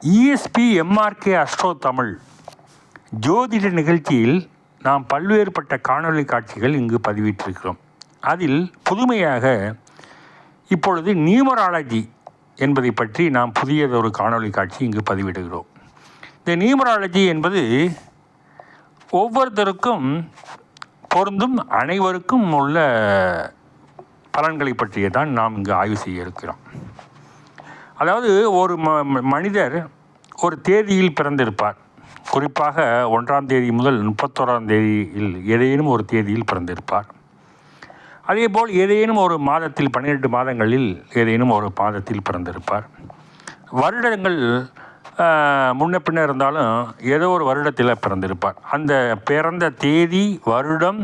ESP MRK astro Tamil ஜோதிட நிகழ்ச்சியில் நாம் பல்வேறுபட்ட காணொளி காட்சிகள் இங்கு பதிவிட்டிருக்கிறோம். அதில் புதுமையாக இப்பொழுது நியூமராலஜி என்பதை பற்றி நாம் புதியதொரு காணொளி காட்சி இங்கு பதிவிடுகிறோம். இந்த நியூமராலஜி என்பது ஒவ்வொருத்தருக்கும் பொருந்தும், அனைவருக்கும் உள்ள பலன்களை பற்றியே தான் நாம் இங்கு ஆய்வு செய்ய இருக்கிறோம். அதாவது ஒரு மனிதர் ஒரு தேதியில் பிறந்திருப்பார். குறிப்பாக 1ஆம் தேதி முதல் 31ஆம் தேதியில் ஏதேனும் ஒரு தேதியில் பிறந்திருப்பார். அதேபோல் ஏதேனும் ஒரு மாதத்தில் 12 மாதங்களில் ஏதேனும் ஒரு மாதத்தில் பிறந்திருப்பார். வருடங்கள் முன்ன பின்ன இருந்தாலும் ஏதோ ஒரு வருடத்தில் பிறந்திருப்பார். அந்த பிறந்த தேதி, வருடம்,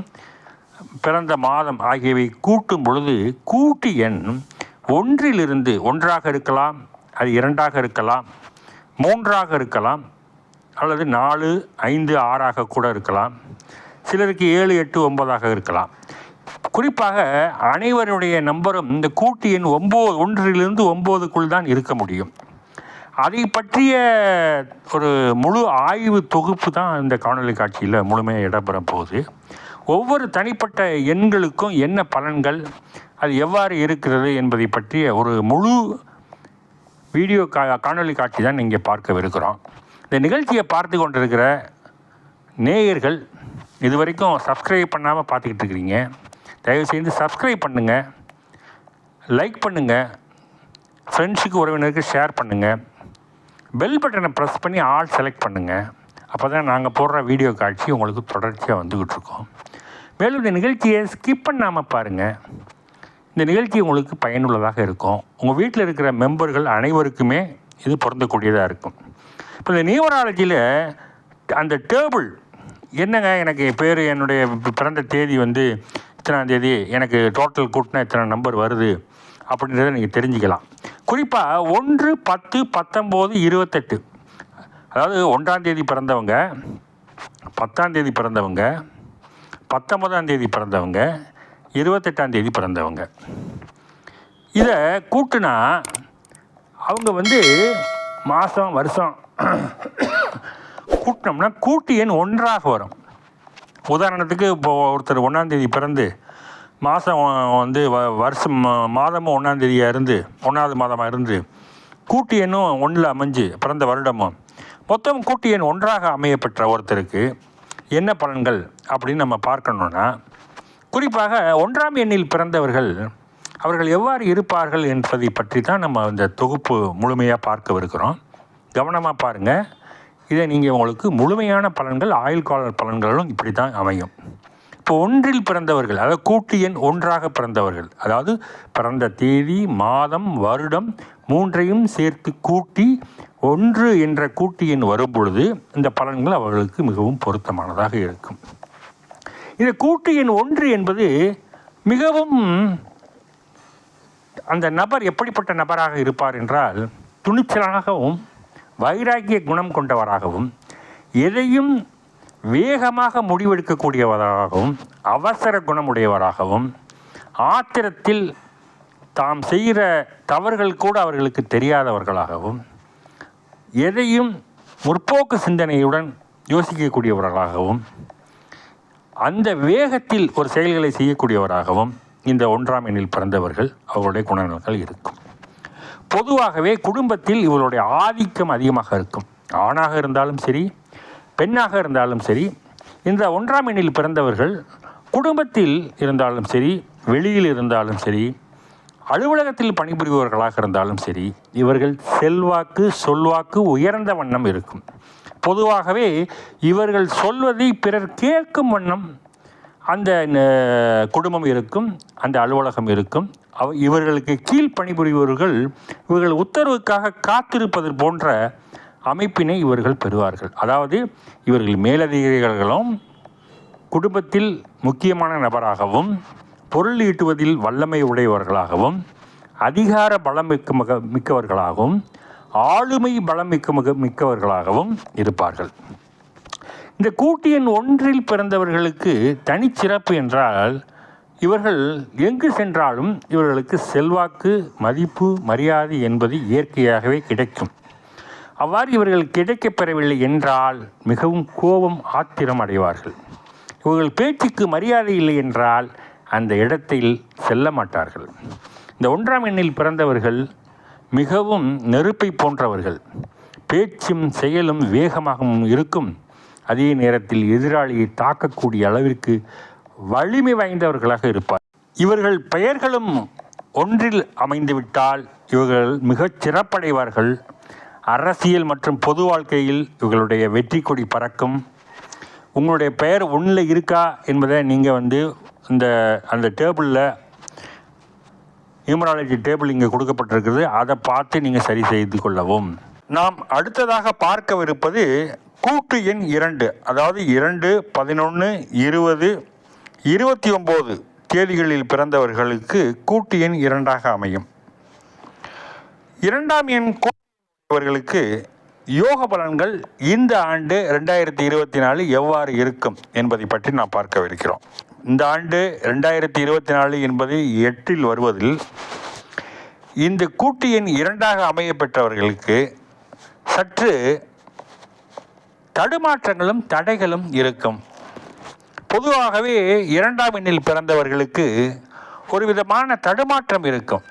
பிறந்த மாதம் ஆகியவை கூட்டும் பொழுது கூட்டு எண் ஒன்றிலிருந்து ஒன்றாக இருக்கலாம், அது 2ஆக இருக்கலாம், 3ஆக இருக்கலாம், அல்லது 4, 5, 6ஆக கூட இருக்கலாம். சிலருக்கு 7, 8, 9ஆக இருக்கலாம். குறிப்பாக அனைவருடைய நம்பரும் இந்த கூட்டு எண் 1லிருந்து 9க்குள் தான் இருக்க முடியும். அதை பற்றிய ஒரு முழு ஆய்வு தொகுப்பு தான் இந்த காணொளி காட்சியில் முழுமையாக இடம்பெறும் போது ஒவ்வொரு தனிப்பட்ட எண்களுக்கும் என்ன பலன்கள், அது எவ்வாறு இருக்கிறது என்பதை பற்றிய ஒரு முழு வீடியோ காணொளி காட்சி தான் நீங்கள் பார்க்கவிருக்கிறோம். இந்த நிகழ்ச்சியை பார்த்து கொண்டிருக்கிற நேயர்கள் இதுவரைக்கும் சப்ஸ்கிரைப் பண்ணாமல் பார்த்துக்கிட்டு இருக்கிறீங்க. தயவுசெய்து சப்ஸ்கிரைப் பண்ணுங்கள், லைக் பண்ணுங்கள், ஃப்ரெண்ட்ஸுக்கு உறவினருக்கு ஷேர் பண்ணுங்கள், பெல் பட்டனை ப்ரெஸ் பண்ணி ஆல் செலக்ட் பண்ணுங்கள். அப்போ தான் நாங்கள் போடுற வீடியோ காட்சி உங்களுக்கு தொடர்ச்சியாக வந்துக்கிட்டு இருக்கோம். மேலும் இந்த நிகழ்ச்சியை ஸ்கிப் பண்ணாமல் பாருங்கள். இந்த நிகழ்ச்சி உங்களுக்கு பயனுள்ளதாக இருக்கும். உங்கள் வீட்டில் இருக்கிற மெம்பர்கள் அனைவருக்குமே இது பொருந்தக்கூடியதாக இருக்கும். இப்போ இந்த நியூமராலஜியில் அந்த டேபிள் என்னங்க, எனக்கு பேர், என்னுடைய பிறந்த தேதி இத்தனாம் தேதி, எனக்கு டோட்டல் கூட்டினா இத்தனை நம்பர் வருது அப்படின்றத நீங்கள் தெரிஞ்சுக்கலாம். குறிப்பாக 1, 10, 19, 28, அதாவது 1ஆம் தேதி பிறந்தவங்க, 10ஆம் தேதி பிறந்தவங்க, 19ஆம் தேதி பிறந்தவங்க, 28ஆம் தேதி பிறந்தவங்க, இதை கூட்டுனா அவங்க மாதம் வருஷம் கூட்டினோம்னா கூட்டு எண் 1ஆக வரும். உதாரணத்துக்கு இப்போ ஒருத்தர் 1ஆம் தேதி பிறந்து மாதம் வருஷம் மாதமும் 1ஆம் தேதியாக இருந்து 1ஆவது மாதமாக இருந்து கூட்டு எண்ணும் 1ல் அமைஞ்சு பிறந்த வருடமும் மொத்தம் கூட்டு எண் 1ஆக அமையப்பெற்ற ஒருத்தருக்கு என்ன பலன்கள் அப்படின்னு நம்ம பார்க்கணுன்னா, குறிப்பாக 1ஆம் எண்ணில் பிறந்தவர்கள் அவர்கள் எவ்வாறு இருப்பார்கள் என்பதை பற்றி தான் நம்ம இந்த தொகுப்பு முழுமையாக பார்க்கவிருக்கிறோம். கவனமாக பாருங்கள். இதை நீங்கள் உங்களுக்கு முழுமையான பலன்கள், ஆயுள் கால பலன்களும் இப்படி தான் அமையும். இப்போ 1இல் பிறந்தவர்கள், அதாவது கூட்டு எண் 1ஆக பிறந்தவர்கள், அதாவது பிறந்த தேதி, மாதம், வருடம் 3ஐயும் சேர்த்து கூட்டி 1 என்ற கூட்டு எண் வரும் பொழுது இந்த பலன்கள் அவர்களுக்கு மிகவும் பொருத்தமானதாக இருக்கும். இந்த கூட்டு எண் 1 என்பது மிகவும், அந்த நபர் எப்படிப்பட்ட நபராக இருப்பார் என்றால், துணிச்சலாகவும் வைராக்கிய குணம் கொண்டவராகவும், எதையும் வேகமாக முடிவெடுக்கக்கூடியவராகவும், அவசர குணமுடையவராகவும், ஆத்திரத்தில் தாம் செய்கிற தவறுகள் கூட அவர்களுக்கு தெரியாதவர்களாகவும், எதையும் முற்போக்கு சிந்தனையுடன் யோசிக்கக்கூடியவர்களாகவும், அந்த வேகத்தில் ஒரு செயல்களை செய்யக்கூடியவராகவும் இந்த 1ஆம் எண்ணில் பிறந்தவர்கள் அவர்களுடைய குணநலன்கள் இருக்கும். பொதுவாகவே குடும்பத்தில் இவர்களுடைய ஆதிக்கம் அதிகமாக இருக்கும். ஆணாக இருந்தாலும் சரி, பெண்ணாக இருந்தாலும் சரி, இந்த 1ஆம் எண்ணில் பிறந்தவர்கள் குடும்பத்தில் இருந்தாலும் சரி, வெளியில் இருந்தாலும் சரி, அலுவலகத்தில் பணிபுரிபவர்களாக இருந்தாலும் சரி, இவர்கள் செல்வாக்கு, சொல்வாக்கு உயர்ந்த வண்ணம் இருக்கும். பொதுவாகவே இவர்கள் சொல்வதை பிறர் கேட்கும் வண்ணம் அந்த குடும்பம் இருக்கும், அந்த அலுவலகம் இருக்கும். இவர்களுக்கு கீழ் பணிபுரிபவர்கள் இவர்கள் உத்தரவுக்காக காத்திருப்பது போன்ற அமைப்பினை இவர்கள் பெறுவார்கள். அதாவது இவர்கள் மேலதிகாரிகளும் குடும்பத்தில் முக்கியமான நபராகவும், பொருள் ஈட்டுவதில் வல்லமை உடையவர்களாகவும், அதிகார பலம் மிக்கவர்களாகவும், ஆளுமை பலம் மிக்கவர்களாகவும் இருப்பார்கள். இந்த கூட்டு எண் 1இல் பிறந்தவர்களுக்கு தனிச்சிறப்பு என்றால், இவர்கள் எங்கு சென்றாலும் இவர்களுக்கு செல்வாக்கு, மதிப்பு, மரியாதை என்பது இயற்கையாகவே கிடைக்கும். அவ்வாறு இவர்கள் கிடைக்கப் பெறவில்லை என்றால் மிகவும் கோபம் ஆத்திரம் அடைவார்கள். இவர்கள் பேச்சுக்கு மரியாதை இல்லை என்றால் அந்த இடத்தில் செல்ல மாட்டார்கள். இந்த 1ஆம் எண்ணில் பிறந்தவர்கள் மிகவும் நெருப்பை போன்றவர்கள். பேச்சும் செயலும் வேகமாகவும் இருக்கும். அதே நேரத்தில் எதிராளியை தாக்கக்கூடிய அளவிற்கு வலிமை வாய்ந்தவர்களாக இருப்பார். இவர்கள் பெயர்களும் ஒன்றில் அமைந்துவிட்டால் இவர்கள் மிகச் சிறப்படைவார்கள். அரசியல் மற்றும் பொது வாழ்க்கையில் இவர்களுடைய வெற்றி கொடி பறக்கும். உங்களுடைய பெயர் ஒன்றில் இருக்கா என்பதை நீங்கள் அந்த டேபிளில் நியூமராலஜி டேபிள் இங்கே கொடுக்கப்பட்டிருக்கிறது, அதை பார்த்து நீங்கள் சரி செய்து கொள்ளவும். நாம் அடுத்ததாக பார்க்கவிருப்பது கூட்டு எண் 2, அதாவது 2, 11, 20, 29 தேதிகளில் பிறந்தவர்களுக்கு கூட்டு எண் 2ஆக அமையும். 2ஆம் எண் கூட்டுவர்களுக்கு யோக பலன்கள் இந்த ஆண்டு 2024 எவ்வாறு இருக்கும் என்பதை பற்றி நாம் பார்க்கவிருக்கிறோம். இந்த ஆண்டு 2024 என்பது 8இல் வருவதில் இந்த கூட்டு எண் 2ஆக அமைய பெற்றவர்களுக்கு சற்று தடுமாற்றங்களும் தடைகளும் இருக்கும். பொதுவாகவே 2ஆம் எண்ணில் பிறந்தவர்களுக்கு ஒரு விதமான தடுமாற்றம் இருக்கும்.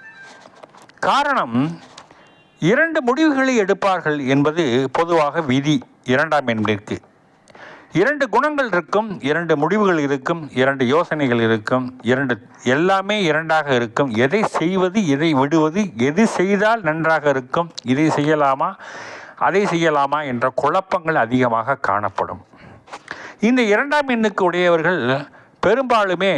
காரணம், 2 முடிவுகளை எடுப்பார்கள் என்பது பொதுவாக விதி. 2ஆம் எண்ணிற்கு 2 குணங்கள் இருக்கும், 2 முடிவுகள் இருக்கும், 2 யோசனைகள் இருக்கும், எல்லாமே 2ஆக இருக்கும். எதை செய்வது, எதை விடுவது, எது செய்தால் நன்றாக இருக்கும், இதை செய்யலாமா அதை செய்யலாமா என்ற குழப்பங்கள் அதிகமாக காணப்படும். இந்த 2ஆம் எண்ணுக்கு உடையவர்கள் பெரும்பாலுமே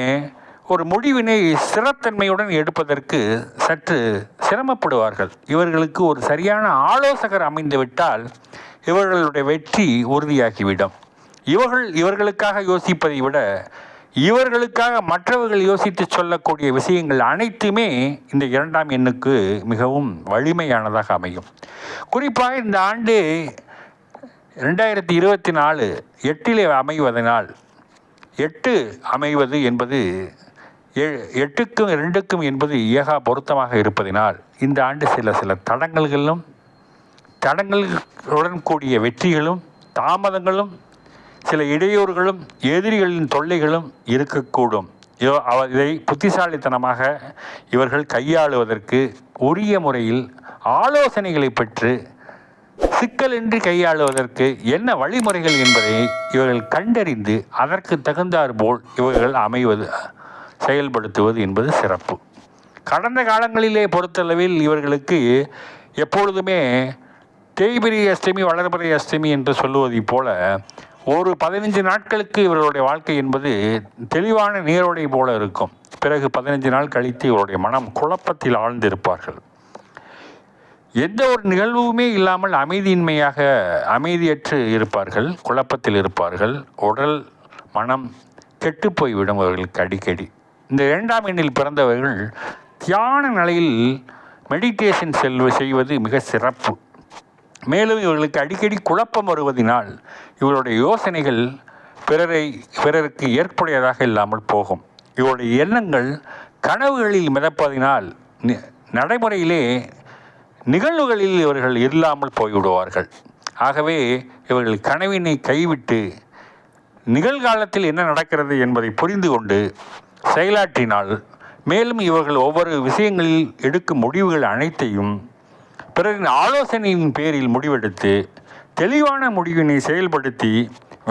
ஒரு முடிவினை ஸ்திரத்தன்மையுடன் எடுப்பதற்கு சற்று சிரமப்படுவார்கள். இவர்களுக்கு ஒரு சரியான ஆலோசகர் அமைந்துவிட்டால் இவர்களுடைய வெற்றி உறுதியாகிவிடும். இவர்களுக்காக யோசிப்பதை விட இவர்களுக்காக மற்றவர்கள் யோசித்து சொல்லக்கூடிய விஷயங்கள் அனைத்துமே இந்த 2ஆம் எண்ணுக்கு மிகவும் வலிமையானதாக அமையும். குறிப்பாக இந்த ஆண்டு 2024 8இலே அமைவதனால், 8 அமைவது என்பது 8க்கும் 2க்கும் என்பது ஏகா பொருத்தமாக இருப்பதினால் இந்த ஆண்டு சில தடங்களுடன் கூடிய வெற்றிகளும் தாமதங்களும் சில இடையூறுகளும் எதிரிகளின் தொல்லைகளும் இருக்கக்கூடும். இதை புத்திசாலித்தனமாக இவர்கள் கையாளுவதற்கு உரிய முறையில் ஆலோசனைகளை பெற்று சிக்கலின்றி கையாளுவதற்கு என்ன வழிமுறைகள் என்பதை இவர்கள் கண்டறிந்து அதற்கு தகுந்தாற் போல் இவர்கள் செயல்படுத்துவது என்பது சிறப்பு. கடந்த காலங்களிலே பொறுத்தளவில் இவர்களுக்கு எப்பொழுதுமே தேய்பிரி அஷ்டமி வளர்பிறை அஷ்டமி என்று சொல்லுவதை போல ஒரு 15 நாட்களுக்கு இவர்களுடைய வாழ்க்கை என்பது தெளிவான நீரோடை போல இருக்கும். பிறகு 15 நாள் கழித்து இவருடைய மனம் குழப்பத்தில் ஆழ்ந்திருப்பார்கள். எந்த ஒரு நிகழ்வுமே இல்லாமல் அமைதியற்று இருப்பார்கள், குழப்பத்தில் இருப்பார்கள். உடல் மனம் கெட்டு போய்விடும் அவர்களுக்கு அடிக்கடி. இந்த 2ஆம் எண்ணில் பிறந்தவர்கள் தியான நிலையில் மெடிடேஷன் செய்வது மிக சிறப்பு. மேலும் இவர்களுக்கு அடிக்கடி குழப்பம் வருவதனால் இவருடைய யோசனைகள் பிறருக்கு ஏற்புடையதாக இல்லாமல் போகும். இவருடைய எண்ணங்கள் கனவுகளில் மிதப்பதினால் நடைமுறையிலே நிகழ்வுகளில் இவர்கள் இல்லாமல் போய்விடுவார்கள். ஆகவே இவர்கள் கனவினை கைவிட்டு நிகழ்காலத்தில் என்ன நடக்கிறது என்பதை புரிந்து கொண்டு செயலாற்றினால், மேலும் இவர்கள் ஒவ்வொரு விஷயங்களில் எடுக்கும் முடிவுகள் அனைத்தையும் பிறரின் ஆலோசனையின் பேரில் முடிவெடுத்து தெளிவான முடிவினை செயல்படுத்தி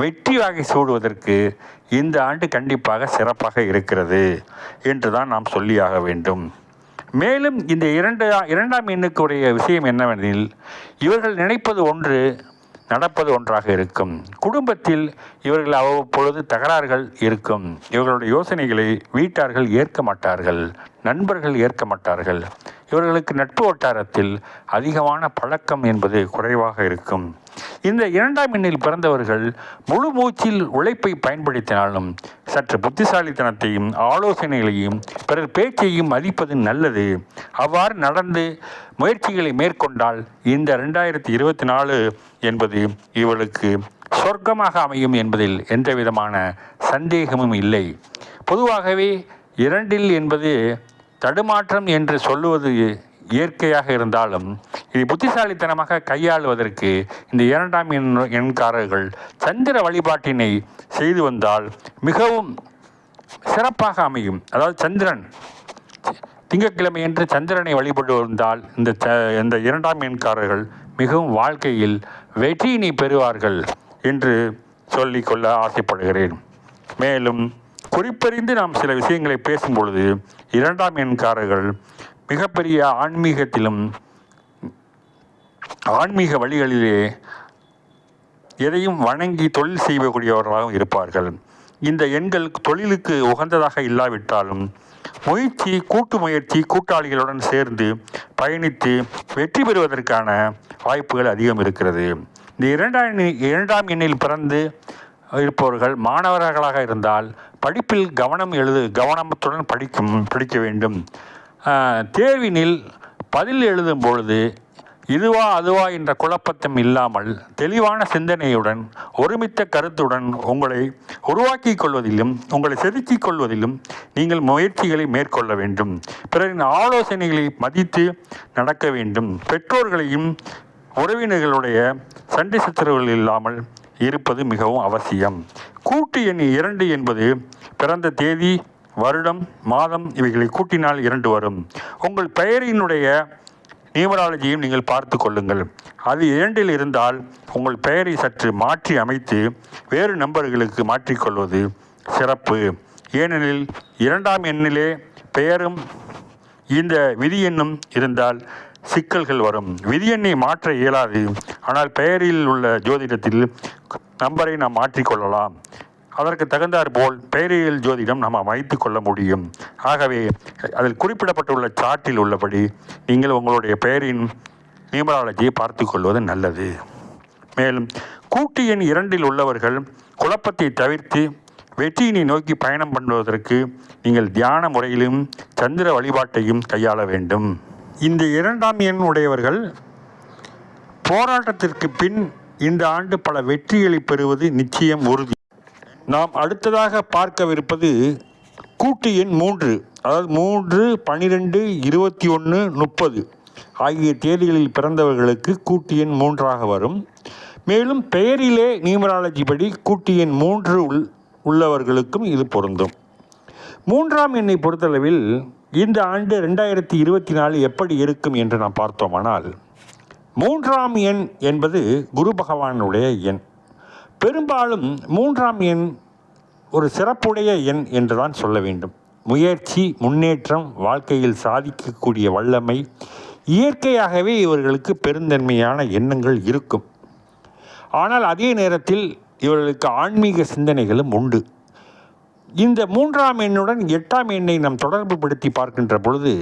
வெற்றி வாகை சூடுவதற்கு இந்த ஆண்டு கண்டிப்பாக சிறப்பாக இருக்கிறது என்று தான் நாம் சொல்லியாக வேண்டும். மேலும் இந்த 2ஆம் எண்ணுக்கு உடைய விஷயம் என்னவெனில், இவர்கள் நினைப்பது ஒன்று, நடப்பது ஒன்றாக இருக்கும். குடும்பத்தில் இவர்கள் அவ்வப்பொழுது தகராறுகள் இருக்கும். இவர்களுடைய யோசனைகளை வீட்டார்கள் ஏற்க மாட்டார்கள், நண்பர்கள் ஏற்க மாட்டார்கள். இவர்களுக்கு நட்பு வட்டாரத்தில் அதிகமான பழக்கம் என்பது குறைவாக இருக்கும். இந்த 2ஆம் எண்ணில் பிறந்தவர்கள் முழு மூச்சில் உழைப்பை பயன்படுத்தினாலும் சற்று புத்திசாலித்தனத்தையும் ஆலோசனைகளையும் பிறர் பேச்சையும் மதிப்பது நல்லது. அவ்வாறு நடந்து முயற்சிகளை மேற்கொண்டால் இந்த 2024 என்பது இவளுக்கு சொர்க்கமாக அமையும் என்பதில் எந்த விதமான சந்தேகமும் இல்லை. பொதுவாகவே 2 என்பது தடுமாற்றம் என்று சொல்லுவது இயற்கையாக இருந்தாலும் இதை புத்திசாலித்தனமாக கையாளுவதற்கு இந்த இரண்டாம் எண்காரர்கள் சந்திர வழிபாட்டினை செய்து வந்தால் மிகவும் சிறப்பாக அமையும். அதாவது சந்திரன் திங்கட்கிழமை என்று சந்திரனை வழிபட்டு வந்தால் இந்த இரண்டாம் எண்காரர்கள் மிகவும் வாழ்க்கையில் வெற்றியினை பெறுவார்கள் என்று சொல்லிக்கொள்ள ஆசைப்படுகிறேன். மேலும் குறிப்பறிந்து நாம் சில விஷயங்களை பேசும் பொழுது இரண்டாம் எண்காரர்கள் மிகப்பெரிய ஆன்மீகத்திலும் ஆன்மீக வழிகளிலே எதையும் வணங்கி தொழில் செய்யக்கூடியவர்களாகவும் இருப்பார்கள். இந்த எண்கள் தொழிலுக்கு உகந்ததாக இல்லாவிட்டாலும் கூட்டு முயற்சி கூட்டாளிகளுடன் சேர்ந்து பயணித்து வெற்றி பெறுவதற்கான வாய்ப்புகள் அதிகம் இருக்கிறது. இந்த இரண்டாம் எண்ணில் பிறந்து இருப்பவர்கள் மாணவர்களாக இருந்தால் படிப்பில் கவனத்துடன் படிக்க வேண்டும். தேர்வினில் பதில் எழுதும் பொழுது இதுவா அதுவா என்ற குழப்பத்தம் இல்லாமல் தெளிவான சிந்தனையுடன் ஒருமித்த கருத்துடன் உங்களை உருவாக்கிக் கொள்வதிலும் உங்களை செதுக்கிக் கொள்வதிலும் நீங்கள் முயற்சிகளை மேற்கொள்ள வேண்டும். பிறரின் ஆலோசனைகளை மதித்து நடக்க வேண்டும். பெற்றோர்களையும் உறவினர்களுடைய சண்டை சச்சரவுகள் இல்லாமல் இருப்பது மிகவும் அவசியம். கூட்டு எண் 2 என்பது பிறந்த தேதி, வருடம், மாதம் இவைகளை கூட்டினால் 2 வரும். உங்கள் பெயரினுடைய நியூமராலஜியும் நீங்கள் பார்த்து கொள்ளுங்கள். அது 2 இருந்தால் உங்கள் பெயரை சற்று மாற்றி அமைத்து வேறு நம்பர்களுக்கு மாற்றிக்கொள்வது சிறப்பு. ஏனெனில் இரண்டாம் எண்ணிலே பெயரும் இந்த விதி எண்ணும் இருந்தால் சிக்கல்கள் வரும். விதி எண்ணை மாற்ற இயலாது, ஆனால் பெயரில் உள்ள ஜோதிடத்தில் நம்பரை நாம் மாற்றிக்கொள்ளலாம். அதற்கு தகுந்தாற் போல் பெயரியல் ஜோதிடம் நாம் அமைத்து கொள்ள முடியும். ஆகவே அதில் குறிப்பிடப்பட்டுள்ள சார்ட்டில் உள்ளபடி நீங்கள் உங்களுடைய பெயரின் நியூமராலஜியை பார்த்து கொள்வது நல்லது. மேலும் கூட்டு எண் 2 உள்ளவர்கள் குழப்பத்தை தவிர்த்து வெற்றியினை நோக்கி பயணம் பண்ணுவதற்கு நீங்கள் தியான முறையிலும் சந்திர வழிபாட்டையும் கையாள வேண்டும். இந்த இரண்டாம் எண் உடையவர்கள் போராட்டத்திற்கு பின் இந்த ஆண்டு பல வெற்றிகளை பெறுவது நிச்சயம் உறுதி. நாம் அடுத்ததாக பார்க்கவிருப்பது கூட்டு எண் 3, அதாவது 3, 12, 21, 30 ஆகிய தேதிகளில் பிறந்தவர்களுக்கு கூட்டு எண் 3 வரும். மேலும் பெயரிலே நியூமராலஜி படி கூட்டு எண் 3 உள்ளவர்களுக்கும் இது பொருந்தும். 3ஆம் எண்ணை பொறுத்தளவில் இந்த ஆண்டு 2024 எப்படி இருக்கும் என்று நாம் பார்த்தோமானால், 3ஆம் எண் என்பது குரு பகவானுடைய எண். பெரும்பாலும் 3ஆம் எண் ஒரு சிறப்புடைய எண் என்றுதான் சொல்ல வேண்டும். முயற்சி, முன்னேற்றம், வாழ்க்கையில் சாதிக்கக்கூடிய வல்லமை, இயற்கையாகவே இவர்களுக்கு பெருந்தன்மையான எண்ணங்கள் இருக்கும். ஆனால் அதே நேரத்தில் இவர்களுக்கு ஆன்மீக சிந்தனைகளும் உண்டு. இந்த 3ஆம் எண்ணுடன் 8ஆம் எண்ணை நாம் தொடர்பு படுத்தி பார்க்கின்ற பொழுது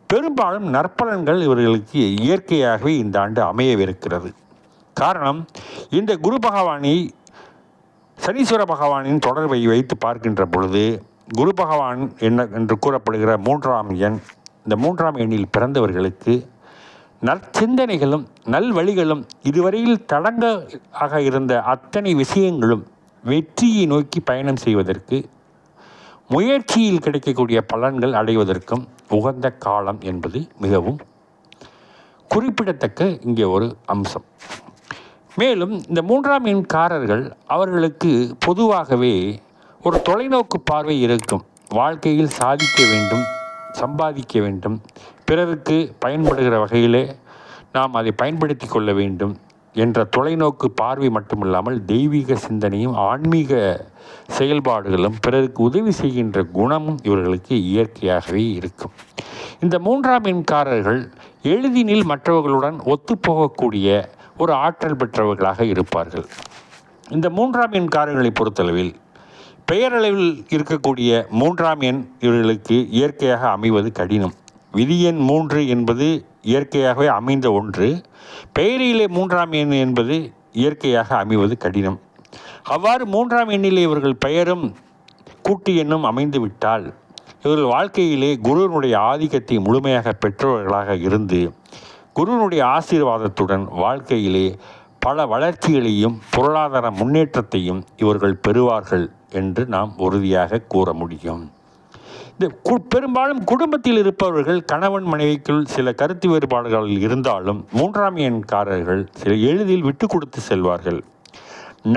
பெரும்பாலும் நற்பலன்கள் இவர்களுக்கு இயற்கையாகவே இந்த ஆண்டு அமையவிருக்கிறது. காரணம், இந்த குரு பகவானை சனீஸ்வர பகவானின் தொடர்பை வைத்து பார்க்கின்ற பொழுது குரு பகவான் என்ன என்று கூறப்படுகிற 3ஆம் எண், இந்த 3ஆம் எண்ணில் பிறந்தவர்களுக்கு நற்சிந்தனைகளும் நல்வழிகளும் இதுவரையில் தடங்கலாக இருந்த அத்தனை விஷயங்களும் வெற்றியை நோக்கி பயணம் செய்வதற்கு, முயற்சியில் கிடைக்கக்கூடிய பலன்கள் அடைவதற்கும் உகந்த காலம் என்பது மிகவும் குறிப்பிடத்தக்க இங்கே ஒரு அம்சம். மேலும் இந்த 3ஆம் எண்காரர்கள் அவர்களுக்கு பொதுவாகவே ஒரு தொலைநோக்கு பார்வை இருக்கும். வாழ்க்கையில் சாதிக்க வேண்டும், சம்பாதிக்க வேண்டும், பிறருக்கு பயன்படுகிற வகையிலே நாம் அதை பயன்படுத்தி கொள்ள வேண்டும் என்ற தொலைநோக்கு பார்வை மட்டுமில்லாமல் தெய்வீக சிந்தனையும் ஆன்மீக செயல்பாடுகளும் பிறருக்கு உதவி செய்கின்ற குணமும் இவர்களுக்கு இயற்கையாகவே இருக்கும். இந்த 3ஆம் எண்காரர்கள் எளிதினில் மற்றவர்களுடன் ஒத்துப்போகக்கூடிய ஒரு ஆற்றல் பெற்றவர்களாக இருப்பார்கள். இந்த 3ஆம் எண்காரர்களை பொறுத்தளவில் பெயரளவில் இருக்கக்கூடிய 3ஆம் எண் இவர்களுக்கு இயற்கையாக அமைவது கடினம். விதி எண் 3 என்பது இயற்கையாகவே அமைந்த ஒன்று. பெயரிலே 3ஆம் எண் என்பது இயற்கையாக அமைவது கடினம். அவ்வாறு 3ஆம் எண்ணிலே இவர்கள் பெயரும் கூட்டு எண்ணும் அமைந்து விட்டால் இவர்கள் வாழ்க்கையிலே குருவினுடைய ஆதிக்கத்தை முழுமையாக பெற்றவர்களாக இருந்து குருவினுடைய ஆசீர்வாதத்துடன் வாழ்க்கையிலே பல வளர்ச்சிகளையும் பொருளாதார முன்னேற்றத்தையும் இவர்கள் பெறுவார்கள் என்று நாம் உறுதியாக கூற முடியும். இந்த பெரும்பாலும் குடும்பத்தில் இருப்பவர்கள் கணவன் மனைவிக்குள் சில கருத்து வேறுபாடுகள் இருந்தாலும் 3ஆம் எண்காரர்கள் சில எளிதில் விட்டு கொடுத்து செல்வார்கள்.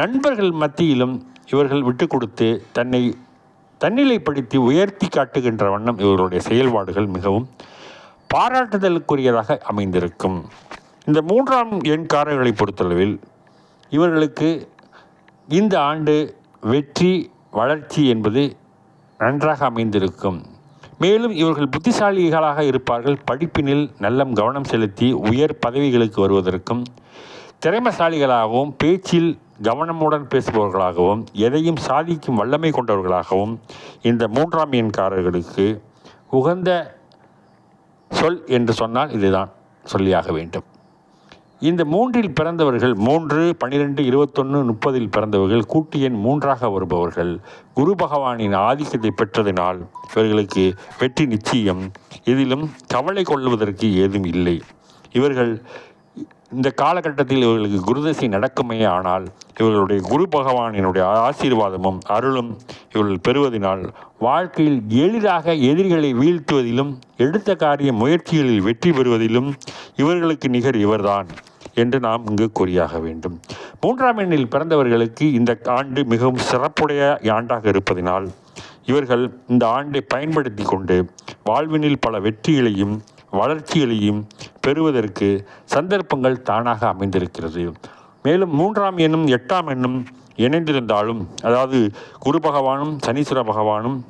நண்பர்கள் மத்தியிலும் இவர்கள் விட்டு கொடுத்து தன்னிலைப்படுத்தி உயர்த்தி காட்டுகின்ற வண்ணம் இவர்களுடைய செயல்பாடுகள் மிகவும் பாராட்டுதலுக்குரியதாக அமைந்திருக்கும். இந்த 3ஆம் எண்காரர்களை பொறுத்தளவில் இவர்களுக்கு இந்த ஆண்டு வெற்றி வளர்ச்சி என்பது நன்றாக அமைந்திருக்கும். மேலும் இவர்கள் புத்திசாலிகளாக இருப்பார்கள். படிப்பினில் நல்ல கவனம் செலுத்தி உயர் பதவிகளுக்கு வருவதற்கும், திறமைசாலிகளாகவும் பேச்சில் கவனமுடன் பேசுபவர்களாகவும் எதையும் சாதிக்கும் வல்லமை கொண்டவர்களாகவும் இந்த 3ஆம் எண்காரர்களுக்கு உகந்த சொல் என்று சொன்னால் இதுதான் சொல்லியாக வேண்டும். இந்த 3இல் பிறந்தவர்கள் 3, 12, 21, 30 பிறந்தவர்கள் கூட்டு எண் 3ஆக வருபவர்கள் குரு பகவானின் ஆதிக்கத்தை பெற்றதினால் இவர்களுக்கு வெற்றி நிச்சயம். இதிலும் கவலை கொள்வதற்கு ஏதும் இல்லை. இவர்கள் இந்த காலகட்டத்தில் இவர்களுக்கு குருதசை நடக்குமே, ஆனால் இவர்களுடைய குரு பகவானினுடைய ஆசீர்வாதமும் அருளும் இவர்கள் பெறுவதனால் வாழ்க்கையில் எளிதாக எதிரிகளை வீழ்த்துவதிலும் எடுத்த காரிய முயற்சிகளில் வெற்றி பெறுவதிலும் இவர்களுக்கு நிகர் இவர்தான் என்று நாம் இங்கு கூறியாக வேண்டும். 3ஆம் எண்ணில் பிறந்தவர்களுக்கு இந்த ஆண்டு மிகவும் சிறப்புடைய ஆண்டாக இருப்பதினால் இவர்கள் இந்த ஆண்டை பயன்படுத்தி கொண்டு வாழ்வினில் பல வெற்றிகளையும் வளர்ச்சிகளையும் பெறுவதற்கு சந்தர்ப்பங்கள் தானாக அமைந்திருக்கிறது. மேலும் 3ஆம் எண்ணும் 8ஆம் எண்ணும் இணைந்திருந்தாலும், அதாவது குரு பகவானும் சனீஸ்வர பகவானும்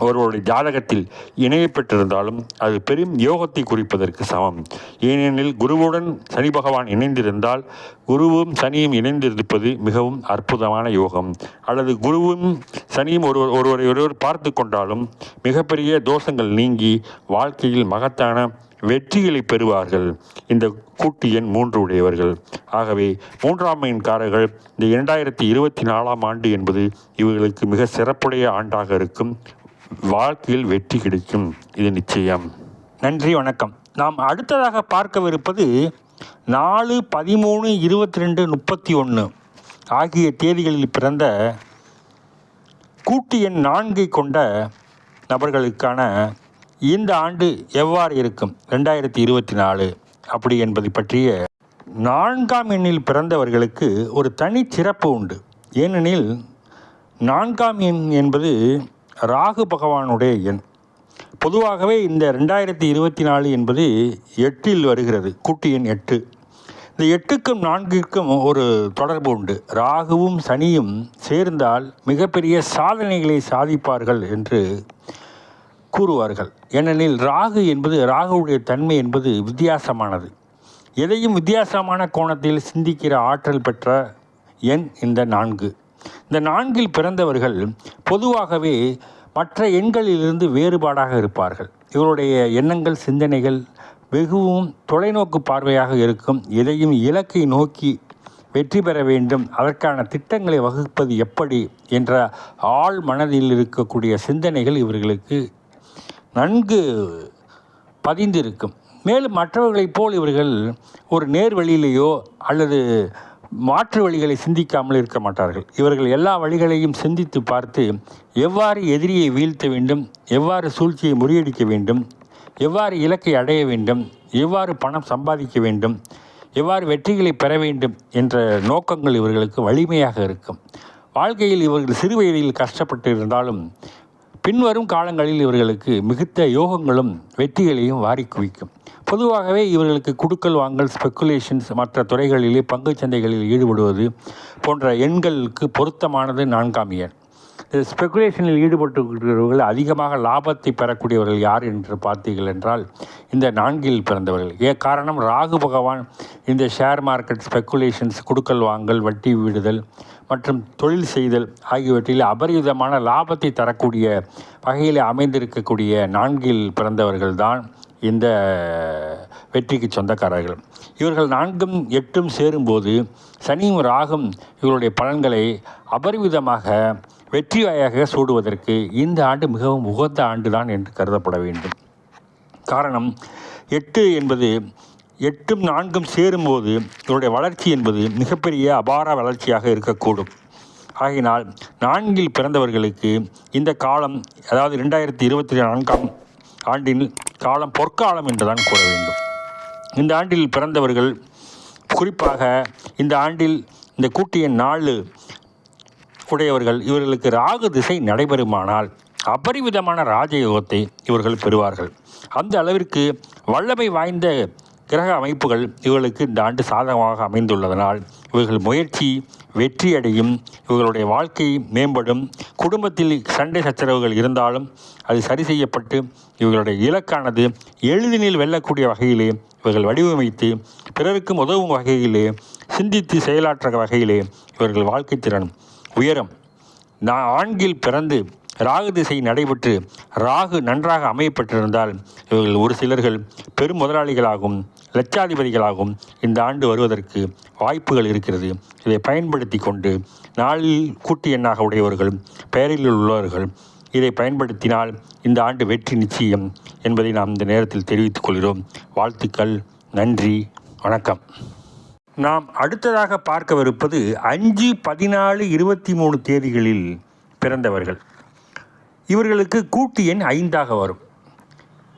ஒருவருடைய ஜாதகத்தில் இணைய பெற்றிருந்தாலும் அது பெரும் யோகத்தை குறிப்பதற்கு சமம். ஏனெனில் குருவுடன் சனி பகவான் இணைந்திருந்தால் குருவும் சனியும் இணைந்திருப்பது மிகவும் அற்புதமான யோகம். அல்லது குருவும் சனியும் ஒருவர் பார்த்து கொண்டாலும் மிகப்பெரிய தோஷங்கள் நீங்கி வாழ்க்கையில் மகத்தான வெற்றிகளை பெறுவார்கள் இந்த கூட்டு எண் 3 உடையவர்கள். ஆகவே 3ஆம் எண்காரர்கள் இந்த 2024ஆம் ஆண்டு என்பது இவர்களுக்கு மிக சிறப்புடைய ஆண்டாக இருக்கும். வாழ்க்கையில் வெற்றி கிடைக்கும், இது நிச்சயம். நன்றி, வணக்கம். நாம் அடுத்ததாக பார்க்கவிருப்பது 4, 13, 22, 31 ஆகிய தேதிகளில் பிறந்த கூட்டு எண் 4 கொண்ட நபர்களுக்கான இந்த ஆண்டு எவ்வாறு இருக்கும் 2024 அப்படி என்பதை பற்றிய. 4ஆம் எண்ணில் பிறந்தவர்களுக்கு ஒரு தனி சிறப்பு உண்டு. ஏனெனில் 4ஆம் எண் என்பது ராகு பகவானுடைய எண். பொதுவாகவே இந்த 2024 என்பது 8இல் வருகிறது, கூட்டு எண் 8. இந்த 8க்கும் 4க்கும் ஒரு தொடர்பு உண்டு. ராகுவும் சனியும் சேர்ந்தால் மிகப்பெரிய சாதனைகளை சாதிப்பார்கள் என்று கூறுவார்கள். ஏனெனில் ராகுவுடைய தன்மை என்பது வித்தியாசமானது. எதையும் வித்தியாசமான கோணத்தில் சிந்திக்கிற ஆற்றல் பெற்ற எண் இந்த 4. இந்த 4இல் பிறந்தவர்கள் பொதுவாகவே மற்ற எண்களிலிருந்து வேறுபாடாக இருப்பார்கள். இவருடைய எண்ணங்கள், சிந்தனைகள் வெகுவும் தொலைநோக்கு பார்வையாக இருக்கும். எதையும் இலக்கை நோக்கி வெற்றி பெற வேண்டும், அதற்கான திட்டங்களை வகுப்பது எப்படி என்ற ஆழ் மனதில் இருக்கக்கூடிய சிந்தனைகள் இவர்களுக்கு நன்கு பதிந்திருக்கும். மேலும் மற்றவர்களைப் போல் இவர்கள் ஒரு நேர் வழியிலேயோ அல்லது மாற்று வழிகளை சிந்திக்காமல் இருக்க மாட்டார்கள். இவர்கள் எல்லா வழிகளையும் சிந்தித்து பார்த்து எவ்வாறு எதிரியை வீழ்த்த வேண்டும், எவ்வாறு சூழ்ச்சியை முறியடிக்க வேண்டும், எவ்வாறு இலக்கை அடைய வேண்டும், எவ்வாறு பணம் சம்பாதிக்க வேண்டும், எவ்வாறு வெற்றிகளை பெற வேண்டும் என்ற நோக்கங்கள் இவர்களுக்கு வலிமையாக இருக்கும். வாழ்க்கையில் இவர்கள் சிறு வயதில் கஷ்டப்பட்டு இருந்தாலும் பின்வரும் காலங்களில் இவர்களுக்கு மிகுந்த யோகங்களும் வெற்றிகளையும் வாரி குவிக்கும். பொதுவாகவே இவர்களுக்கு குடுக்கல் வாங்கல், ஸ்பெக்குலேஷன்ஸ், மற்ற துறைகளிலே பங்குச் சந்தைகளில் ஈடுபடுவது போன்ற எண்களுக்கு பொருத்தமானது 4ஆம் எண். ஸ்பெக்குலேஷனில் ஈடுபட்டுள்ளவர்கள் அதிகமாக லாபத்தை பெறக்கூடியவர்கள் யார் என்று பார்த்தீர்கள் என்றால் இந்த 4இல் பிறந்தவர்கள். காரணம், ராகு பகவான் இந்த ஷேர் மார்க்கெட், ஸ்பெக்குலேஷன்ஸ், குடுக்கல் வாங்கல், வட்டி விடுதல் மற்றும் தொழில் செய்தல் ஆகியவற்றில் அபரிவிதமான லாபத்தை தரக்கூடிய வகையில் அமைந்திருக்கக்கூடிய 4இல் பிறந்தவர்கள்தான் இந்த வெற்றிக்கு சொந்தக்காரர்கள். இவர்கள் 4ம் 8ம் சேரும்போது சனியும் ராகும் இவருடைய பலன்களை அபரிவிதமாக வெற்றியாக சூடுவதற்கு இந்த ஆண்டு மிகவும் உகந்த ஆண்டுதான் என்று கருதப்பட வேண்டும். காரணம், 8 என்பது 8ம் 4ம் சேரும்போது இவருடைய வளர்ச்சி என்பது மிகப்பெரிய அபார வளர்ச்சியாக இருக்கக்கூடும். ஆகினால் 4இல் பிறந்தவர்களுக்கு இந்த காலம், அதாவது 2024ஆம் ஆண்டின் காலம் பொற்காலம் என்றுதான் கூற வேண்டும். இந்த ஆண்டில் பிறந்தவர்கள், குறிப்பாக இந்த ஆண்டில் இந்த கூட்டு எண் 4 உடையவர்கள், இவர்களுக்கு ராகு திசை நடைபெறுமானால் அபரிவிதமான ராஜயோகத்தை இவர்கள் பெறுவார்கள். அந்த அளவிற்கு வல்லமை வாய்ந்த கிரக அமைப்புகள் இவர்களுக்கு இந்த ஆண்டு சாதகமாக அமைந்துள்ளதனால் இவர்கள் முயற்சி வெற்றியடையும், இவர்களுடைய வாழ்க்கை மேம்படும். குடும்பத்தில் சண்டை சச்சரவுகள் இருந்தாலும் அது சரி செய்யப்பட்டு இவர்களுடைய இலக்கானது எளிதில் வெல்லக்கூடிய வகையிலே இவர்கள் வடிவமைத்து பிறருக்கும் உதவும் வகையிலே சிந்தித்து செயலாற்ற வகையிலே இவர்கள் வாழ்க்கை திறன் உயரும். 4இல் பிறந்து ராகு திசை நடைபெற்று ராகு நன்றாக அமையப்பட்டிருந்தால் இவர்கள் ஒரு சிலர்கள் பெரும் முதலாளிகளாகவும் லட்சாதிபதிகளாகவும் இந்த ஆண்டு வருவதற்கு வாய்ப்புகள் இருக்கிறது. இதை பயன்படுத்தி கொண்டு 4இல் கூட்டு எண்ணாக உடையவர்கள், பெயரில் உள்ளவர்கள் இதை பயன்படுத்தினால் இந்த ஆண்டு வெற்றி நிச்சயம் என்பதை நாம் இந்த நேரத்தில் தெரிவித்துக் கொள்கிறோம். வாழ்த்துக்கள், நன்றி, வணக்கம். நாம் அடுத்ததாக பார்க்கவிருப்பது 5, 14, 23 தேதிகளில் பிறந்தவர்கள். இவர்களுக்கு கூட்டு எண் 5ஆக வரும்.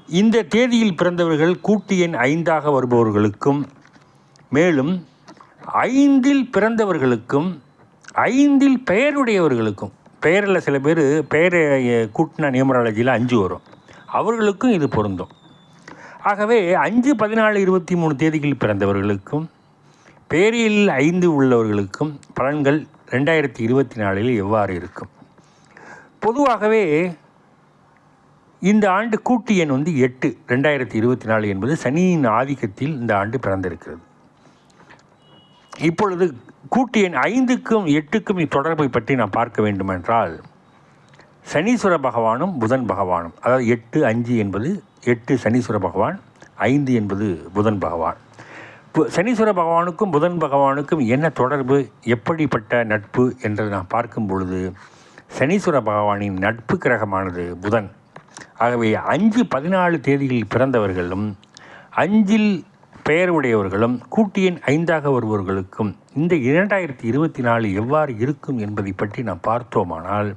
இந்த தேதியில் பிறந்தவர்கள் கூட்டு எண் 5ஆக வருபவர்களுக்கும், மேலும் 5இல் பிறந்தவர்களுக்கும் 5இல் பெயருடையவர்களுக்கும், பெயரில் சில பேர் பெயரை கூட்டின நியூமராலஜியில் 5 வரும், அவர்களுக்கும் இது பொருந்தும். ஆகவே 5, 14, 23 தேதிகளில் பிறந்தவர்களுக்கும் பெயரில் 5 உள்ளவர்களுக்கும் பலன்கள் 2024 எவ்வாறு இருக்கும்? பொதுவாகவே இந்த ஆண்டு கூட்டு எண் 8, 2024 என்பது சனியின் ஆதிக்கத்தில் இந்த ஆண்டு பிறந்திருக்கிறது. இப்பொழுது கூட்டு எண் 5க்கும் 8க்கும் தொடர்பை பற்றி நாம் பார்க்க வேண்டுமென்றால், சனீஸ்வர பகவானும் புதன் பகவானும், அதாவது 8, 5 என்பது 8 சனீஸ்வர பகவான், 5 என்பது புதன் பகவான். சனீஸ்வர பகவானுக்கும் புதன் பகவானுக்கும் என்ன தொடர்பு, எப்படிப்பட்ட நட்பு என்று நாம் பார்க்கும் பொழுது, சனீஸ்வர பகவானின் நட்பு கிரகமானது புதன். ஆகவே 5, 14 தேதிகளில் பிறந்தவர்களும் 5இல் பெயர் உடையவர்களும் கூட்டு எண் 5ஆக வருபவர்களுக்கும் இந்த 2024 எவ்வாறு இருக்கும் என்பதை பற்றி நாம் பார்த்தோமானால்,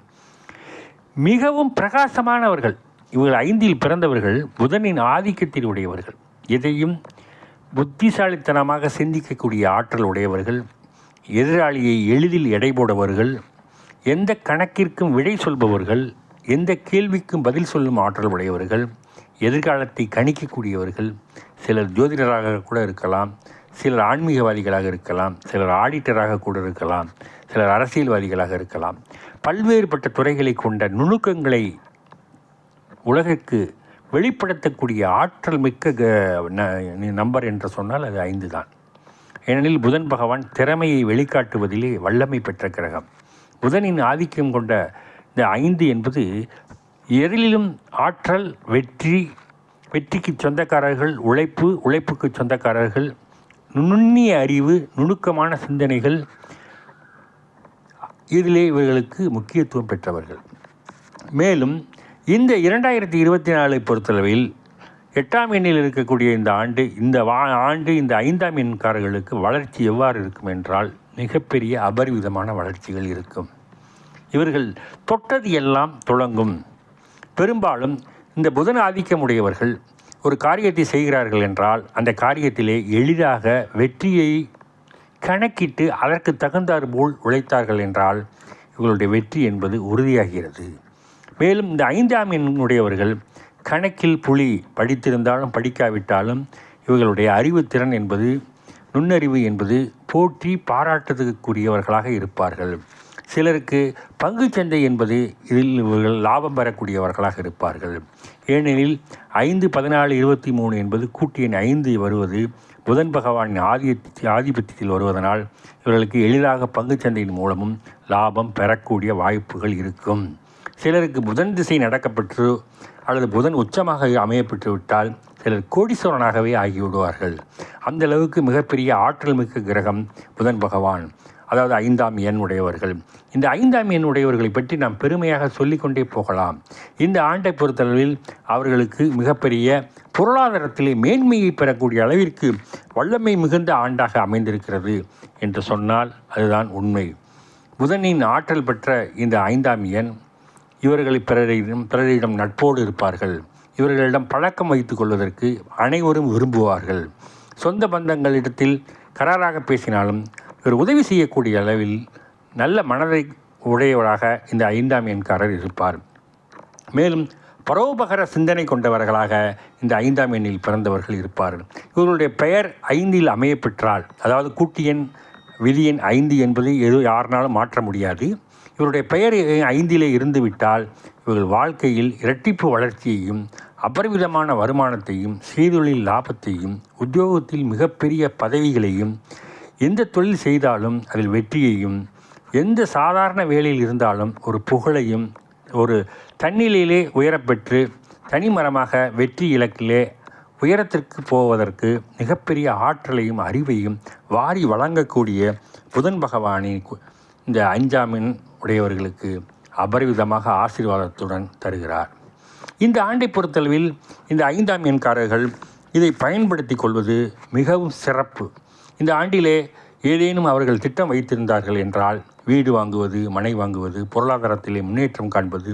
மிகவும் பிரகாசமானவர்கள். இவர்கள் 5இல் பிறந்தவர்கள் புதனின் ஆதிக்கத்தில் உடையவர்கள், எதையும் புத்திசாலித்தனமாக சிந்திக்கக்கூடிய ஆற்றல் உடையவர்கள், எதிராளியை எளிதில் எடை போடுபவர்கள், எந்த கணக்கிற்கும் விடை சொல்பவர்கள், எந்த கேள்விக்கும் பதில் சொல்லும் ஆற்றல் உடையவர்கள், எதிர்காலத்தை கணிக்கக்கூடியவர்கள். சிலர் ஜோதிடராக கூட இருக்கலாம், சிலர் ஆன்மீகவாதிகளாக இருக்கலாம், சிலர் ஆடிட்டராக கூட இருக்கலாம், சிலர் அரசியல்வாதிகளாக இருக்கலாம். பல்வேறுபட்ட துறைகளை கொண்ட நுணுக்கங்களை உலகிற்கு வெளிப்படுத்தக்கூடிய ஆற்றல் மிக்க நம்பர் என்று சொன்னால் அது 5 தான். ஏனெனில் புதன் பகவான் திறமையை வெளிக்காட்டுவதிலே வல்லமை பெற்ற கிரகம். புதனின் ஆதிக்கம் கொண்ட இந்த 5 என்பது எதிலும் ஆற்றல், வெற்றிக்கு சொந்தக்காரர்கள், உழைப்புக்கு சொந்தக்காரர்கள், நுண்ணிய அறிவு, நுணுக்கமான சிந்தனைகள், இதிலே இவர்களுக்கு முக்கியத்துவம் பெற்றவர்கள். மேலும் இந்த 2024 பொறுத்தளவில் 8ஆம் எண்ணில் இருக்கக்கூடிய இந்த ஆண்டு இந்த 5ஆம் எண்காரர்களுக்கு வளர்ச்சி எவ்வாறு இருக்கும் என்றால், மிகப்பெரிய அபரிவிதமான வளர்ச்சிகள் இருக்கும். இவர்கள் தொட்டது எல்லாம் தொடங்கும். பெரும்பாலும் இந்த புதன் ஆதிக்கமுடையவர்கள் ஒரு காரியத்தை செய்கிறார்கள் என்றால் அந்த காரியத்திலே எளிதாக வெற்றியை கணக்கிட்டு அதற்கு தகுந்தாற் போல் உழைத்தார்கள் என்றால் இவர்களுடைய வெற்றி என்பது உறுதியாகிறது. மேலும் இந்த 5ஆம் எண்ணுடையவர்கள் கணக்கில் புலி படித்திருந்தாலும் படிக்காவிட்டாலும் இவர்களுடைய அறிவுத்திறன் என்பது, நுண்ணறிவு என்பது போற்றி பாராட்டுவதற்குரியவர்களாக இருப்பார்கள். சிலருக்கு பங்குச்சந்தை என்பது இதில் இவர்கள் லாபம் பெறக்கூடியவர்களாக இருப்பார்கள். ஏனெனில் 5, 14, 23 என்பது கூட்டு எண் 5 வருவது புதன் பகவானின் ஆதிபத்தியத்தில் வருவதனால் இவர்களுக்கு எளிதாக பங்குச்சந்தையின் மூலமும் லாபம் பெறக்கூடிய வாய்ப்புகள் இருக்கும். சிலருக்கு புதன் திசை நடக்கப்பட்டு அல்லது புதன் உச்சமாக அமையப்பட்டு விட்டால் சிலர் கோடீஸ்வரனாகவே ஆகிவிடுவார்கள். அந்த அளவுக்கு மிகப்பெரிய ஆற்றல் மிக்க கிரகம் புதன் பகவான், அதாவது 5ஆம் எண் உடையவர்கள். இந்த 5ஆம் எண் உடையவர்களை பற்றி நாம் பெருமையாக சொல்லிக்கொண்டே போகலாம். இந்த ஆண்டை பொறுத்தளவில் அவர்களுக்கு மிகப்பெரிய பொருளாதாரத்திலே மேன்மையை பெறக்கூடிய அளவிற்கு வல்லமை மிகுந்த ஆண்டாக அமைந்திருக்கிறது என்று சொன்னால் அதுதான் உண்மை. புதனின் ஆற்றல் பெற்ற இந்த 5ஆம் எண் இவர்களை பிறரிடம் நட்போடு இருப்பார்கள். இவர்களிடம் பழக்கம் வைத்துக் கொள்வதற்கு அனைவரும் விரும்புவார்கள். சொந்த பந்தங்களிடத்தில் கராராக பேசினாலும் இவர் உதவி செய்யக்கூடிய அளவில் நல்ல மனதை உடையவராக இந்த 5ஆம் எண்காரர் இருப்பார். மேலும் பரோபகர சிந்தனை கொண்டவர்களாக இந்த 5ஆம் எண்ணில் பிறந்தவர்கள் இருப்பார்கள். இவர்களுடைய பெயர் 5இல் அமைய பெற்றால், அதாவது கூட்டு எண் விதி எண் 5 என்பது யாருனாலும் மாற்ற முடியாது. இவருடைய பெயர் 5இலே இருந்துவிட்டால் இவர்கள் வாழ்க்கையில் இரட்டிப்பு வளர்ச்சியையும் அபரிவிதமான வருமானத்தையும் செய்தொழில் லாபத்தையும் உத்தியோகத்தில் மிகப்பெரிய பதவிகளையும் எந்த தொழில் செய்தாலும் அதில் வெற்றியையும் எந்த சாதாரண வேலையில் இருந்தாலும் ஒரு புகழையும் ஒரு தன்னிலையிலே உயரப்பெற்று தனிமரமாக வெற்றி இலக்கிலே உயரத்திற்கு போவதற்கு மிகப்பெரிய ஆற்றலையும் அறிவையும் வாரி வழங்கக்கூடிய புதன் பகவானின் இந்த 5ஆம் எண் உடையவர்களுக்கு அபரிவிதமாக ஆசீர்வாதத்துடன் தருகிறார். இந்த ஆண்டை பொறுத்தளவில் இந்த 5ஆம் எண்காரர்கள் இதை பயன்படுத்தி கொள்வது மிகவும் சிறப்பு. இந்த ஆண்டிலே ஏதேனும் அவர்கள் திட்டம் வைத்திருந்தார்கள் என்றால் வீடு வாங்குவது, மனை வாங்குவது, பொருளாதாரத்திலே முன்னேற்றம் காண்பது,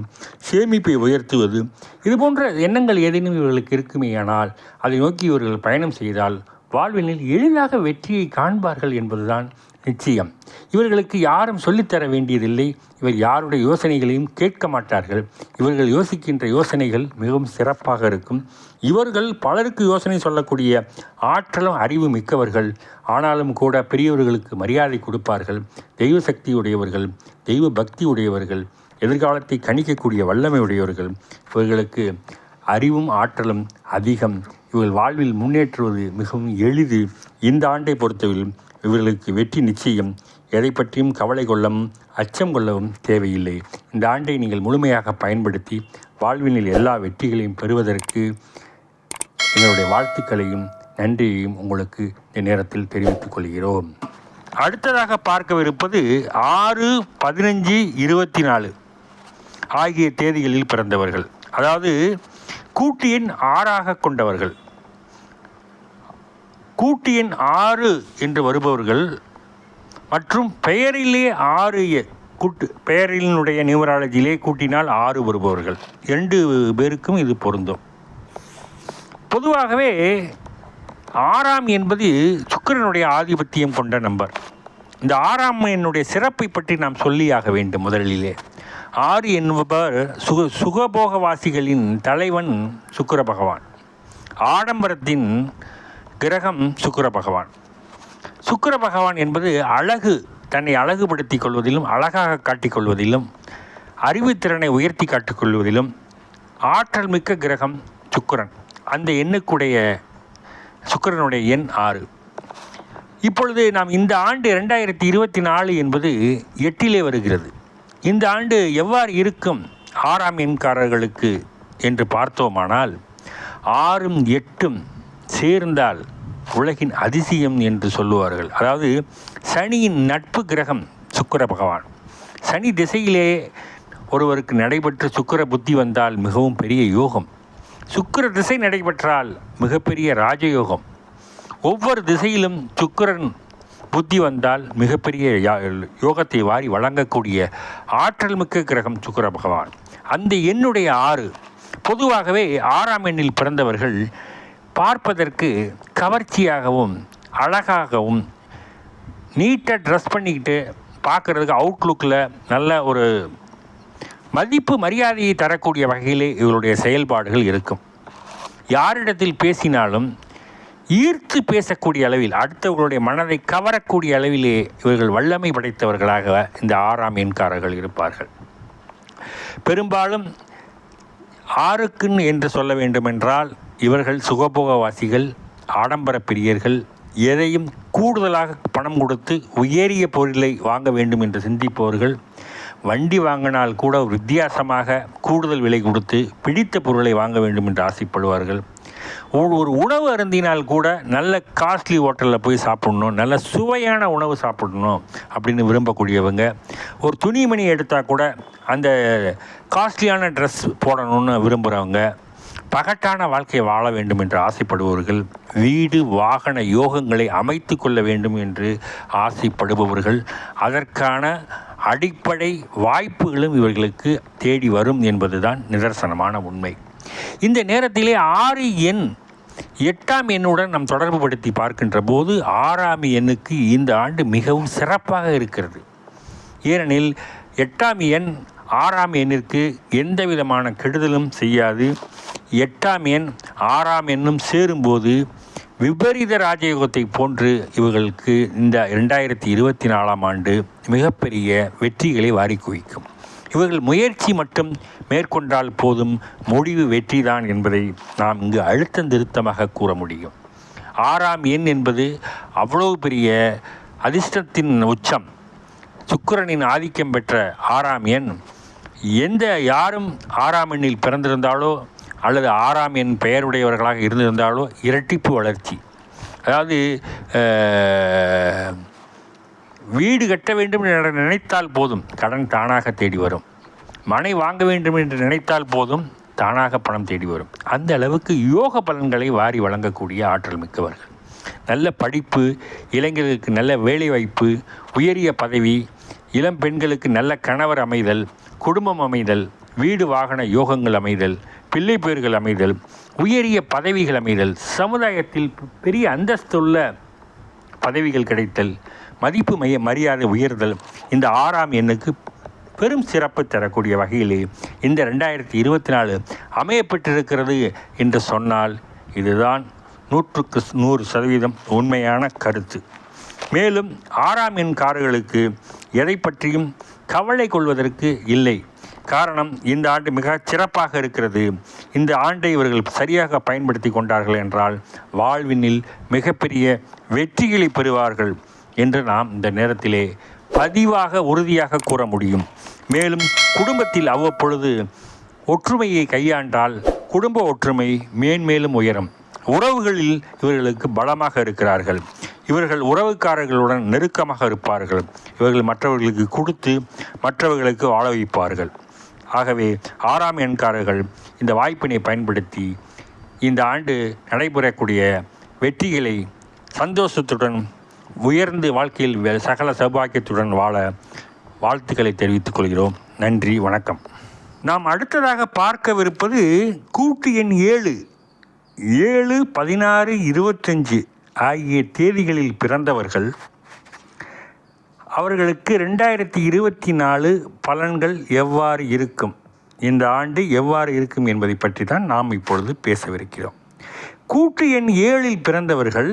சேமிப்பை உயர்த்துவது, இதுபோன்ற எண்ணங்கள் ஏதேனும் இவர்களுக்கு இருக்குமேயானால் அதை நோக்கி இவர்கள் பயணம் செய்தால் வாழ்வினில் எளிதாக வெற்றியை காண்பார்கள் என்பதுதான் நிச்சயம். இவர்களுக்கு யாரும் சொல்லித்தர வேண்டியதில்லை. இவர் யாருடைய யோசனைகளையும் கேட்க மாட்டார்கள். இவர்கள் யோசிக்கின்ற யோசனைகள் மிகவும் சிறப்பாக இருக்கும். இவர்கள் பலருக்கு யோசனை சொல்லக்கூடிய ஆற்றலும் அறிவு மிக்கவர்கள். ஆனாலும் கூட பெரியவர்களுக்கு மரியாதை கொடுப்பார்கள். தெய்வ சக்தி உடையவர்கள், தெய்வ பக்தி உடையவர்கள், எதிர்காலத்தை கணிக்கக்கூடிய வல்லமை உடையவர்கள். இவர்களுக்கு அறிவும் ஆற்றலும் அதிகம். இவர்கள் வாழ்வில் முன்னேற்றுவது மிகவும் எளிது. இந்த ஆண்டை பொறுத்தவரையில் இவர்களுக்கு வெற்றி நிச்சயம். எதை பற்றியும் கவலை கொள்ளவும் அச்சம் கொள்ளவும் தேவையில்லை. இந்த ஆண்டை நீங்கள் முழுமையாக பயன்படுத்தி வாழ்வினில் எல்லா வெற்றிகளையும் பெறுவதற்கு எங்களுடைய வாழ்த்துக்களையும் நன்றியையும் உங்களுக்கு இந்த நேரத்தில் தெரிவித்துக் கொள்கிறோம். அடுத்ததாக பார்க்கவிருப்பது 6, 15, 24 ஆகிய தேதிகளில் பிறந்தவர்கள். அதாவது கூட்டு எண் 6ஆக கொண்டவர்கள். கூட்டு எண் 6 என்று வருபவர்கள் மற்றும் பெயரிலே 6 பெயரினுடைய நியூமராலஜியிலே கூட்டினால் 6 வருபவர்கள் 2 பேருக்கும் இது பொருந்தும். பொதுவாகவே 6ஆம் என்பது சுக்கிரனுடைய ஆதிபத்தியம் கொண்ட நம்பர். இந்த 6ஆம் எண்ணுடைய சிறப்பை பற்றி நாம் சொல்லியாக வேண்டும். முதலிலே 6 என்பவர் சுகபோகவாசிகளின் தலைவன் சுக்கிர பகவான். ஆடம்பரத்தின் கிரகம் சுக்கிர பகவான். சுக்கிர பகவான் என்பது அழகு, தன்னை அழகுபடுத்திக் கொள்வதிலும் அழகாக காட்டிக்கொள்வதிலும் அறிவுத்திறனை உயர்த்தி காட்டிக்கொள்வதிலும் ஆற்றல் மிக்க கிரகம் சுக்கிரன். அந்த எண்ணுக்குடைய சுக்கிரனுடைய எண் 6. இப்பொழுது நாம் இந்த ஆண்டு 2024 என்பது 8இலே வருகிறது. இந்த ஆண்டு எவ்வாறு இருக்கும் 6ஆம் எண்காரர்களுக்கு என்று பார்த்தோமானால் 6ம் 8ம் சேர்ந்தால் உலகின் அதிசயம் என்று சொல்லுவார்கள். அதாவது சனியின் நட்பு கிரகம் சுக்கிர பகவான். சனி திசையிலே ஒருவருக்கு நடைபெற்று சுக்கிர புத்தி வந்தால் மிகவும் பெரிய யோகம். சுக்கிர திசை நடைபெற்றால் மிகப்பெரிய ராஜயோகம். ஒவ்வொரு திசையிலும் சுக்கிரன் புத்தி வந்தால் மிகப்பெரிய யோகத்தை வாரி வழங்கக்கூடிய ஆற்றல் மிக்க கிரகம் சுக்கிர பகவான். அந்த எண்ணுடைய 6. பொதுவாகவே 6ஆம் எண்ணில் பிறந்தவர்கள் பார்ப்பதற்கு கவர்ச்சியாகவும் அழகாகவும் நீட்டாக ட்ரெஸ் பண்ணிக்கிட்டு பார்க்குறதுக்கு அவுட்லுக்கில் நல்ல ஒரு மதிப்பு மரியாதையை தரக்கூடிய வகையிலே இவருடைய செயல்பாடுகள் இருக்கும். யாரிடத்தில் பேசினாலும் ஈர்த்து பேசக்கூடிய அளவில், அடுத்தவர்களுடைய மனதை கவரக்கூடிய அளவிலே இவர்கள் வல்லமை படைத்தவர்களாக இந்த 6ஆம் எண்காரர்கள் இருப்பார்கள். பெரும்பாலும் 6க்குன்னு என்று சொல்ல வேண்டுமென்றால் இவர்கள் சுகபோகவாசிகள், ஆடம்பர பிரியர்கள், எதையும் கூடுதலாக பணம் கொடுத்து உயரிய பொருளை வாங்க வேண்டும் என்று சிந்திப்பவர்கள். வண்டி வாங்கினால் கூட வித்தியாசமாக கூடுதல் விலை கொடுத்து பிடித்த பொருளை வாங்க வேண்டும் என்று ஆசைப்படுவார்கள். ஒரு உணவு அருந்தினால் கூட நல்ல காஸ்ட்லி ஹோட்டலில் போய் சாப்பிடணும், நல்ல சுவையான உணவு சாப்பிடணும் அப்படின்னு விரும்பக்கூடியவங்க. ஒரு துணிமணி எடுத்தால் கூட அந்த காஸ்ட்லியான ட்ரெஸ் போடணும்னு விரும்புகிறவங்க. பகட்டான வாழ்க்கையை வாழ வேண்டும் என்று ஆசைப்படுபவர்கள். வீடு வாகன யோகங்களை அமைத்து கொள்ள வேண்டும் என்று ஆசைப்படுபவர்கள். அதற்கான அடிப்படை வாய்ப்புகளும் இவர்களுக்கு தேடி வரும் என்பதுதான் நிதர்சனமான உண்மை. இந்த நேரத்திலே 6 எண் 8ஆம் எண்ணுடன் நாம் தொடர்பு படுத்தி பார்க்கின்ற போது 6ஆம் எண்ணுக்கு இந்த ஆண்டு மிகவும் சிறப்பாக இருக்கிறது. ஏனெனில் 8ஆம் எண் 6ஆம் எண்ணிற்கு எந்த விதமான கெடுதலும் செய்யாது. 8ஆம் எண் 6ஆம் எண்ணும் சேரும்போது விபரீத ராஜயோகத்தை போன்று இவர்களுக்கு இந்த 2024ஆம் ஆண்டு மிகப்பெரிய வெற்றிகளை வாரி குவிக்கும். இவர்கள் முயற்சி மட்டும் மேற்கொண்டால் போதும், முடிவு வெற்றிதான் என்பதை நாம் இங்கு அழுத்தம் திருத்தமாக கூற முடியும். 6ஆம் எண் என்பது அவ்வளவு பெரிய அதிர்ஷ்டத்தின் உச்சம். சுக்கிரனின் ஆதிக்கம் பெற்ற 6ஆம் எண் யாரும் 6ஆம் எண்ணில் பிறந்திருந்தாலோ அல்லது 6ஆம் எண் பெயருடையவர்களாக இருந்திருந்தாலோ இரட்டிப்பு வளர்ச்சி. அதாவது வீடு கட்ட வேண்டும் என்று நினைத்தால் போதும் கடன் தானாக தேடி வரும். மனை வாங்க வேண்டும் என்று நினைத்தால் போதும் தானாக பணம் தேடி வரும். அந்த அளவுக்கு யோக பலன்களை வாரி வழங்கக்கூடிய ஆற்றல் மிக்கவர்கள். நல்ல படிப்பு, இளைஞர்களுக்கு நல்ல வேலைவாய்ப்பு, உயரிய பதவி, இளம் பெண்களுக்கு நல்ல கணவர் அமைதல், குடும்பம் அமைதல், வீடு வாகன யோகங்கள் அமைதல், பிள்ளை பேர்கள் அமைதல், உயரிய பதவிகள் அமைதல், சமுதாயத்தில் பெரிய அந்தஸ்துள்ள பதவிகள் கிடைத்தல், மதிப்பு மரியாதை உயர்தல் இந்த 6ஆம் எண்ணுக்கு பெரும் சிறப்பு தரக்கூடிய வகையிலே இந்த 2024 அமையப்பட்டிருக்கிறது என்று சொன்னால் இதுதான் 100க்கு 100% உண்மையான கருத்து. மேலும் 6ஆம் எண்காரர்களுக்கு எதை பற்றியும் கவலை கொள்வதற்கு இல்லை. காரணம், இந்த ஆண்டு மிக சிறப்பாக இருக்கிறது. இந்த ஆண்டை இவர்கள் சரியாக பயன்படுத்தி கொண்டார்கள் என்றால் வாழ்வினில் மிகப்பெரிய வெற்றிகளை பெறுவார்கள் என்று நாம் இந்த நேரத்திலே பதிவாக உறுதியாக கூற முடியும். மேலும் குடும்பத்தில் அவ்வப்பொழுது ஒற்றுமையை கையாண்டால் குடும்ப ஒற்றுமை மேன்மேலும் உயரும். உறவுகளில் இவர்களுக்கு பலமாக இருக்கிறார்கள். இவர்கள் உறவுக்காரர்களுடன் நெருக்கமாக இருப்பார்கள். இவர்கள் மற்றவர்களுக்கு கொடுத்து மற்றவர்களுக்கு வாழ வைப்பார்கள். ஆகவே 6ஆம் எண்காரர்கள் இந்த வாய்ப்பினை பயன்படுத்தி இந்த ஆண்டு நடைபெறக்கூடிய வெற்றிகளை சந்தோஷத்துடன் உயர்ந்து வாழ்க்கையில் சகல சௌபாக்கியத்துடன் வாழ வாழ்த்துக்களை தெரிவித்துக் கொள்கிறோம். நன்றி, வணக்கம். நாம் அடுத்ததாக பார்க்கவிருப்பது கூட்டு எண் 7, 16, 25 ஆகிய தேதிகளில் பிறந்தவர்கள். அவர்களுக்கு 2024 பலன்கள் எவ்வாறு இருக்கும், இந்த ஆண்டு எவ்வாறு இருக்கும் என்பதை பற்றி தான் நாம் இப்பொழுது பேசவிருக்கிறோம். கூட்டு எண் 7இல் பிறந்தவர்கள்,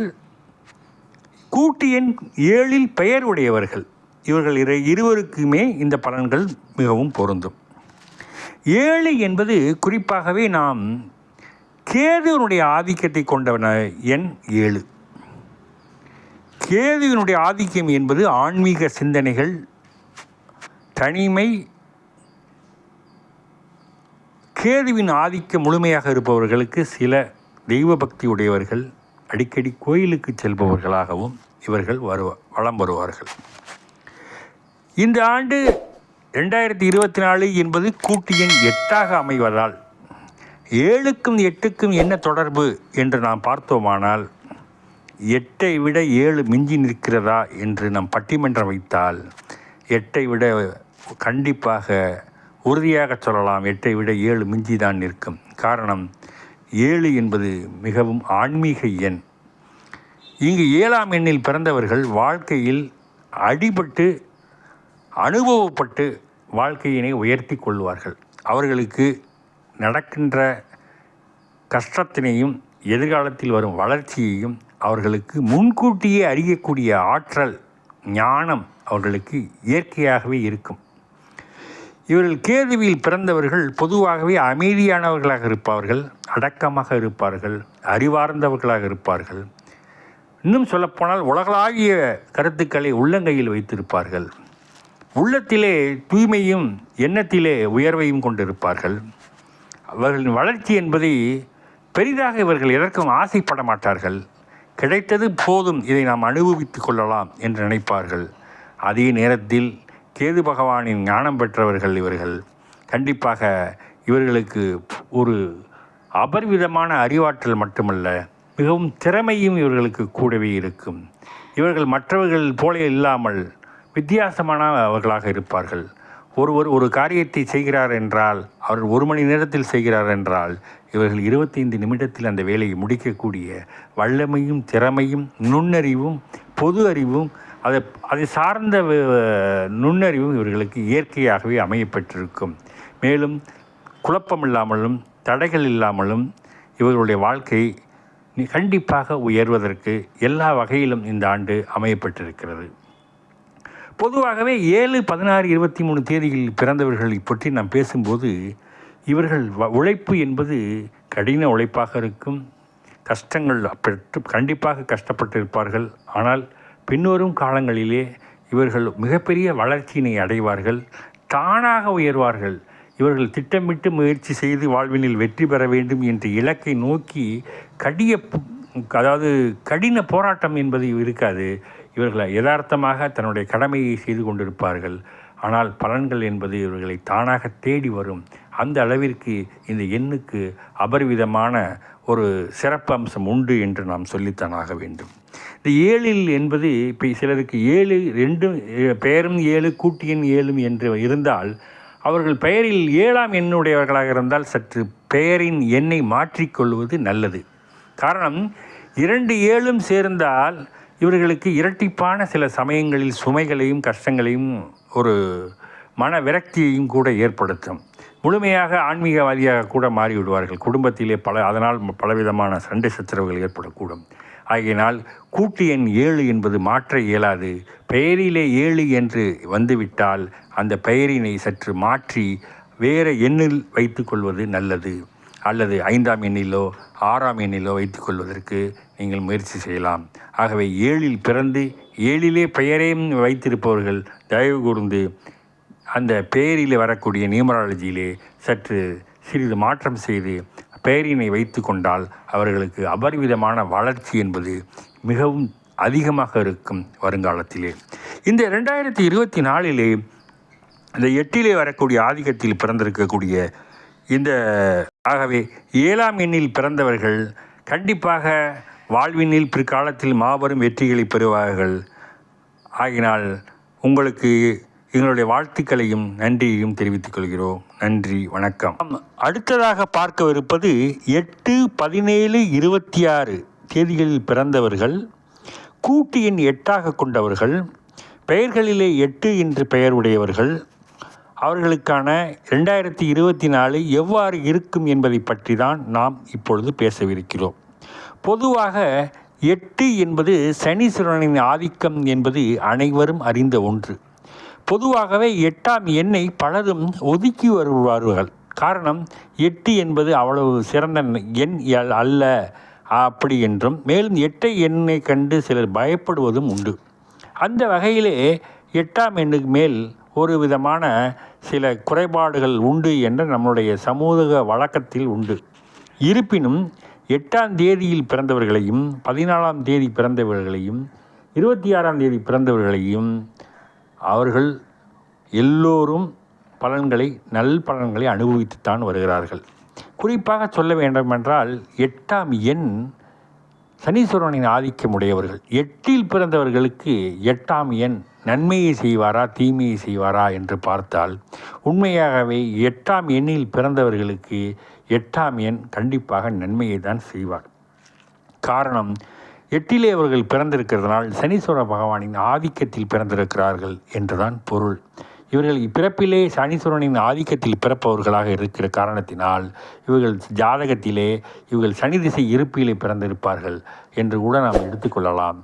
கூட்டு எண் 7இல் பெயர் உடையவர்கள், இவர்கள் இருவருக்குமே இந்த பலன்கள் மிகவும் பொருந்தும். 7 என்பது குறிப்பாகவே நாம் கேதுவினுடைய ஆதிக்கத்தை கொண்ட எண் 7. கேதுவினுடைய ஆதிக்கம் என்பது ஆன்மீக சிந்தனைகள், தனிமை. கேதுவின் ஆதிக்கம் முழுமையாக இருப்பவர்களுக்கு சில தெய்வ பக்தி உடையவர்கள், அடிக்கடி கோயிலுக்கு செல்பவர்களாகவும் இவர்கள் வலம் வருவார்கள். இந்த ஆண்டு 2024 என்பது கூட்டு எண் 8ஆக அமைவதால் 7க்கும் 8க்கும் என்ன தொடர்பு என்று நாம் பார்த்தோமானால் 8ஐ விட 7 மிஞ்சி நிற்கிறதா என்று நாம் பட்டிமன்றம் வைத்தால் 8ஐ விட கண்டிப்பாக உறுதியாக சொல்லலாம், 8ஐ விட 7 மிஞ்சி தான் நிற்கும். காரணம், 7 என்பது மிகவும் ஆன்மீக எண். இங்கு 7ஆம் எண்ணில் பிறந்தவர்கள் வாழ்க்கையில் அடிபட்டு அனுபவப்பட்டு வாழ்க்கையினை உயர்த்தி கொள்வார்கள். அவர்களுக்கு நடக்கின்ற கஷ்டத்தினையும் எதிர்காலத்தில் வரும் வளர்ச்சியையும் அவர்களுக்கு முன்கூட்டியே அறியக்கூடிய ஆற்றல், ஞானம் அவர்களுக்கு இயற்கையாகவே இருக்கும். இவர்கள் கேதுவில் பிறந்தவர்கள் பொதுவாகவே அமைதியானவர்களாக இருப்பார்கள், அடக்கமாக இருப்பார்கள், அறிவார்ந்தவர்களாக இருப்பார்கள். இன்னும் சொல்லப்போனால் உலகளாவிய கருத்துக்களை உள்ளங்கையில் வைத்திருப்பார்கள். உள்ளத்திலே தூய்மையும் எண்ணத்திலே உயர்வையும் கொண்டிருப்பார்கள். அவர்களின் வளர்ச்சி என்பதை பெரிதாக இவர்கள் எதற்கும் ஆசைப்பட மாட்டார்கள். கிடைத்தது போதும், இதை நாம் அனுபவித்து கொள்ளலாம் என்று நினைப்பார்கள். அதே நேரத்தில் கேது பகவானின் ஞானம் பெற்றவர்கள் இவர்கள். கண்டிப்பாக இவர்களுக்கு ஒரு அபரிவிதமான அறிவாற்றல் மட்டுமல்ல, மிகவும் திறமையும் இவர்களுக்கு கூடவே இருக்கும். இவர்கள் மற்றவர்கள் போல இல்லாமல் வித்தியாசமானவர்களாக இருப்பார்கள். ஒருவர் ஒரு காரியத்தை செய்கிறார் என்றால், அவர் 1 மணி நேரத்தில் செய்கிறார் என்றால், இவர்கள் 25 நிமிடத்தில் அந்த வேலையை முடிக்கக்கூடிய வல்லமையும் திறமையும் நுண்ணறிவும் பொது அறிவும் அதை சார்ந்த நுண்ணறிவும் இவர்களுக்கு இயற்கையாகவே அமையப்பட்டிருக்கும். மேலும் குழப்பமில்லாமலும் தடைகள் இல்லாமலும் இவர்களுடைய வாழ்க்கை கண்டிப்பாக உயர்வதற்கு எல்லா வகையிலும் இந்த ஆண்டு அமையப்பட்டிருக்கிறது. பொதுவாகவே 7, 16, 23 தேதிகளில் பிறந்தவர்களை பற்றி நாம் பேசும்போது இவர்கள் உழைப்பு என்பது கடின உழைப்பாக இருக்கும். கஷ்டங்கள் கண்டிப்பாக கஷ்டப்பட்டிருப்பார்கள். ஆனால் பின்வரும் காலங்களிலே இவர்கள் மிகப்பெரிய வளர்ச்சியினை அடைவார்கள், தானாக உயர்வார்கள். இவர்கள் திட்டமிட்டு முயற்சி செய்து வாழ்வினில் வெற்றி பெற வேண்டும் என்ற இலக்கை நோக்கி கடின போராட்டம் என்பது இருக்காது. இவர்கள் யதார்த்தமாக தன்னுடைய கடமையை செய்து கொண்டிருப்பார்கள். ஆனால் பலன்கள் என்பது இவர்களை தானாக தேடி வரும். அந்த அளவிற்கு இந்த எண்ணுக்கு அபரிவிதமான ஒரு சிறப்பு அம்சம் உண்டு என்று நாம் சொல்லித்தானாக வேண்டும். இந்த 7 என்பது இப்போ சிலருக்கு 7 2 பெயரும் 7 கூட்டு எண் 7 என்று இருந்தால், அவர்கள் பெயரில் 7ஆம் எண்ணுடையவர்களாக இருந்தால் சற்று பெயரின் எண்ணை மாற்றிக்கொள்வது நல்லது. காரணம், 2 7 சேர்ந்தால் இவர்களுக்கு இரட்டிப்பான சில சமயங்களில் சுமைகளையும் கஷ்டங்களையும் ஒரு மன விரக்தியையும் கூட ஏற்படுத்தும். முழுமையாக ஆன்மீகவாதியாக கூட மாறிவிடுவார்கள். குடும்பத்திலே அதனால் பலவிதமான சண்டை சச்சரவுகள் ஏற்படக்கூடும். ஆகையினால் கூட்டு எண் 7 என்பது மாற்ற இயலாது. பெயரிலே 7 என்று வந்துவிட்டால் அந்த பெயரினை சற்று மாற்றி வேறு எண்ணில் வைத்து கொள்வது நல்லது. அல்லது 5ஆம் எண்ணிலோ 6ஆம் எண்ணிலோ வைத்துக்கொள்வதற்கு நீங்கள் முயற்சி செய்யலாம். ஆகவே 7இல் பிறந்து 7இலே பெயரையும் வைத்திருப்பவர்கள் தயவு கூர்ந்து அந்த பெயரிலே வரக்கூடிய நியூமராலஜியிலே சற்று சிறிது மாற்றம் செய்து பெயரினை வைத்து கொண்டால் அவர்களுக்கு அபரிவிதமான வளர்ச்சி என்பது மிகவும் அதிகமாக இருக்கும் வருங்காலத்திலே. இந்த 2024 இந்த 8 வரக்கூடிய ஆதிக்கத்தில் பிறந்திருக்கக்கூடிய ஆகவே 7ஆம் எண்ணில் பிறந்தவர்கள் கண்டிப்பாக வாழ்வினில் பிற்காலத்தில் மாபெரும் வெற்றிகளை பெறுவார்கள். ஆகினால் உங்களுக்கு எங்களுடைய வாழ்த்துக்களையும் நன்றியையும் தெரிவித்துக் கொள்கிறோம். நன்றி, வணக்கம். அடுத்ததாக பார்க்கவிருப்பது 8, 17, 26 தேதிகளில் பிறந்தவர்கள், கூட்டு எண் 8ஆக கொண்டவர்கள், பெயர்களிலே 8 என்று பெயர் உடையவர்கள். அவர்களுக்கான 2024 எவ்வாறு இருக்கும் என்பதை பற்றி தான் நாம் இப்பொழுது பேசவிருக்கிறோம். பொதுவாக 8 என்பது சனீஸ்வரனின் ஆதிக்கம் என்பது அனைவரும் அறிந்த ஒன்று. பொதுவாகவே 8ஆம் எண்ணை பலரும் ஒதுக்கி வருவார்கள். காரணம், 8 என்பது அவ்வளவு சிறந்த எண் அல்ல அப்படி என்றும், மேலும் 8 எண்ணை கண்டு சிலர் பயப்படுவதும் உண்டு. அந்த வகையிலே 8ஆம் எண்ணுக்கு மேல் ஒரு விதமான சில குறைபாடுகள் உண்டு என்று நம்முடைய சமூக வழக்கத்தில் உண்டு. இருப்பினும் 8ஆம் தேதியில் பிறந்தவர்களையும் 14ஆம் தேதி பிறந்தவர்களையும் 26ஆம் தேதி பிறந்தவர்களையும் அவர்கள் எல்லோரும் நல் பலன்களை அனுபவித்துத்தான் வருகிறார்கள். குறிப்பாக சொல்ல வேண்டுமென்றால் 8ஆம் எண் சனீஸ்வரனின் ஆதிக்கம் உடையவர்கள். 8இல் பிறந்தவர்களுக்கு 8ஆம் எண் நன்மையை செய்வாரா தீமையை செய்வாரா என்று பார்த்தால், உண்மையாகவே 8ஆம் எண்ணில் பிறந்தவர்களுக்கு 8ஆம் எண் கண்டிப்பாக நன்மையை தான் செய்வார். காரணம், 8இலே அவர்கள் பிறந்திருக்கிறதுனால் சனீஸ்வர பகவானின் ஆதிக்கத்தில் பிறந்திருக்கிறார்கள் என்றுதான் பொருள். இவர்கள் பிறப்பிலே சனீஸ்வரனின் ஆதிக்கத்தில் பிறப்பவர்களாக இருக்கிற காரணத்தினால் இவர்கள் ஜாதகத்திலே இவர்கள் சனி திசை இருப்பிலே பிறந்திருப்பார்கள் என்று கூட நாம் எடுத்துக்கொள்ளலாம்.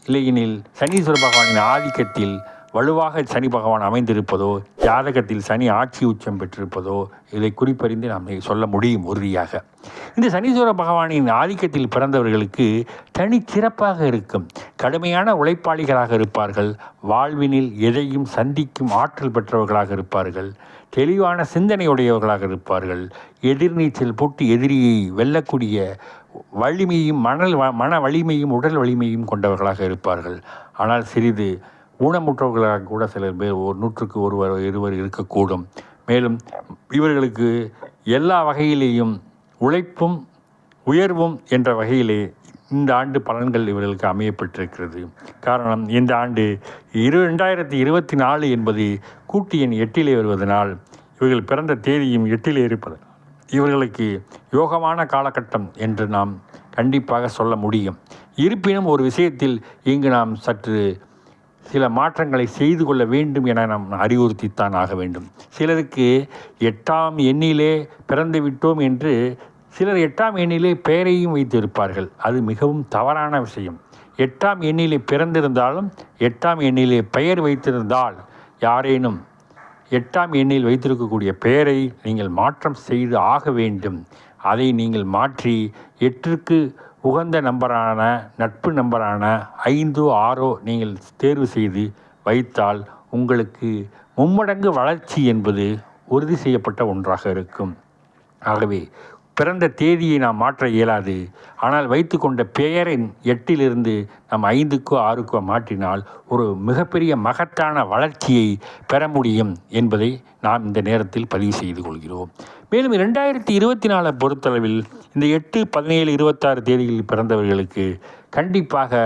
இல்லையெனில் சனீஸ்வர பகவானின் ஆதிக்கத்தில் வலுவாக சனி பகவான் அமைந்திருப்பதோ, ஜாதகத்தில் சனி ஆட்சி உச்சம் பெற்றிருப்பதோ இதை குறிப்பறிந்து நாம் சொல்ல முடியும் உறுதியாக. இந்த சனீஸ்வர பகவானின் ஆதிக்கத்தில் பிறந்தவர்களுக்கு தனிச்சிறப்பாக இருக்கும். கடுமையான உழைப்பாளிகளாக இருப்பார்கள். வாழ்வினில் எதையும் சந்திக்கும் ஆற்றல் பெற்றவர்களாக இருப்பார்கள். தெளிவான சிந்தனையுடையவர்களாக இருப்பார்கள். எதிர்நீச்சல் போட்டு எதிரியை வெல்லக்கூடிய வலிமையும் மன வலிமையும் உடல் வலிமையும் கொண்டவர்களாக இருப்பார்கள். ஆனால் சிறிது ஊனமுற்றவர்களாக கூட சிலர் பேர் 100க்கு 1 இருவர் இருக்கக்கூடும். மேலும் இவர்களுக்கு எல்லா வகையிலேயும் உழைப்பும் உயர்வும் என்ற வகையிலே இந்த ஆண்டு பலன்கள் இவர்களுக்கு அமையப்பட்டிருக்கிறது. காரணம், இந்த ஆண்டு 2024 என்பது கூட்டு எண் 8 வருவதனால், இவர்கள் பிறந்த தேதியும் 8 இருப்பது இவர்களுக்கு யோகமான காலகட்டம் என்று நாம் கண்டிப்பாக சொல்ல முடியும். இருப்பினும் ஒரு விஷயத்தில் இங்கு நாம் சற்று சில மாற்றங்களை செய்து கொள்ள வேண்டும் என நாம் அறிவுறுத்தித்தான் ஆக வேண்டும். சிலருக்கு 8ஆம் எண்ணிலே பிறந்து விட்டோம் என்று சிலர் 8ஆம் எண்ணிலே பெயரையும் வைத்திருப்பார்கள். அது மிகவும் தவறான விஷயம். 8ஆம் எண்ணிலே பிறந்திருந்தாலும் 8ஆம் எண்ணிலே பெயர் வைத்திருந்தால் யாரேனும் 8ஆம் எண்ணில் வைத்திருக்கக்கூடிய பெயரை நீங்கள் மாற்றம் செய்து ஆக வேண்டும். அதை நீங்கள் மாற்றி 8ற்கு உகந்த நம்பரான நட்பு நம்பரான 5 6 நீங்கள் தேர்வு செய்து வைத்தால் உங்களுக்கு மும்மடங்கு வளர்ச்சி என்பது உறுதி செய்யப்பட்ட ஒன்றாக இருக்கும். ஆகவே பிறந்த தேதியை நாம் மாற்ற இயலாது. ஆனால் வைத்து கொண்ட பெயரின் 8லிருந்து நாம் 5க்கோ 6க்கோ மாற்றினால் ஒரு மிகப்பெரிய மகத்தான வளர்ச்சியை பெற முடியும் என்பதை நாம் இந்த நேரத்தில் பதிவு செய்து கொள்கிறோம். மேலும் 2024 பொறுத்தளவில் இந்த 8, 17, 26 தேதிகளில் பிறந்தவர்களுக்கு கண்டிப்பாக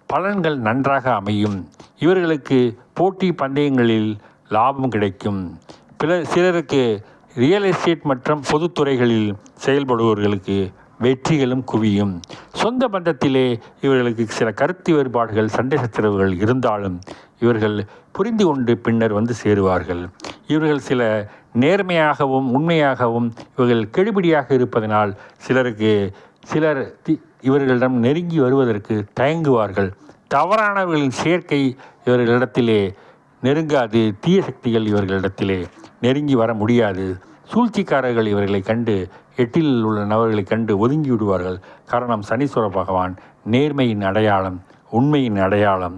பலன்கள் நன்றாக அமையும். இவர்களுக்கு போட்டி பந்தயங்களில் லாபம் கிடைக்கும். சிலருக்கு ரியல் எஸ்டேட் மற்றும் பொதுத்துறைகளில் செயல்படுபவர்களுக்கு வெற்றிகளும் குவியும். சொந்த பந்தத்திலே இவர்களுக்கு சில கருத்து வேறுபாடுகள், சண்டை சச்சரவுகள் இருந்தாலும் இவர்கள் புரிந்து கொண்டு பின்னர் வந்து சேருவார்கள். இவர்கள் சில நேர்மையாகவும் உண்மையாகவும் இவர்கள் கெடுபிடியாக இருப்பதனால் சிலர் இவர்களிடம் நெருங்கி வருவதற்கு தயங்குவார்கள். தவறானவர்களின் சேர்க்கை இவர்களிடத்திலே நெருங்காது. தீய சக்திகள் இவர்களிடத்திலே நெருங்கி வர முடியாது. சூழ்ச்சிக்காரர்கள் இவர்களை கண்டு 8ல் உள்ள நபர்களை கண்டு ஒதுங்கி விடுவார்கள். காரணம், சனீஸ்வர பகவான் நேர்மையின் அடையாளம், உண்மையின் அடையாளம்.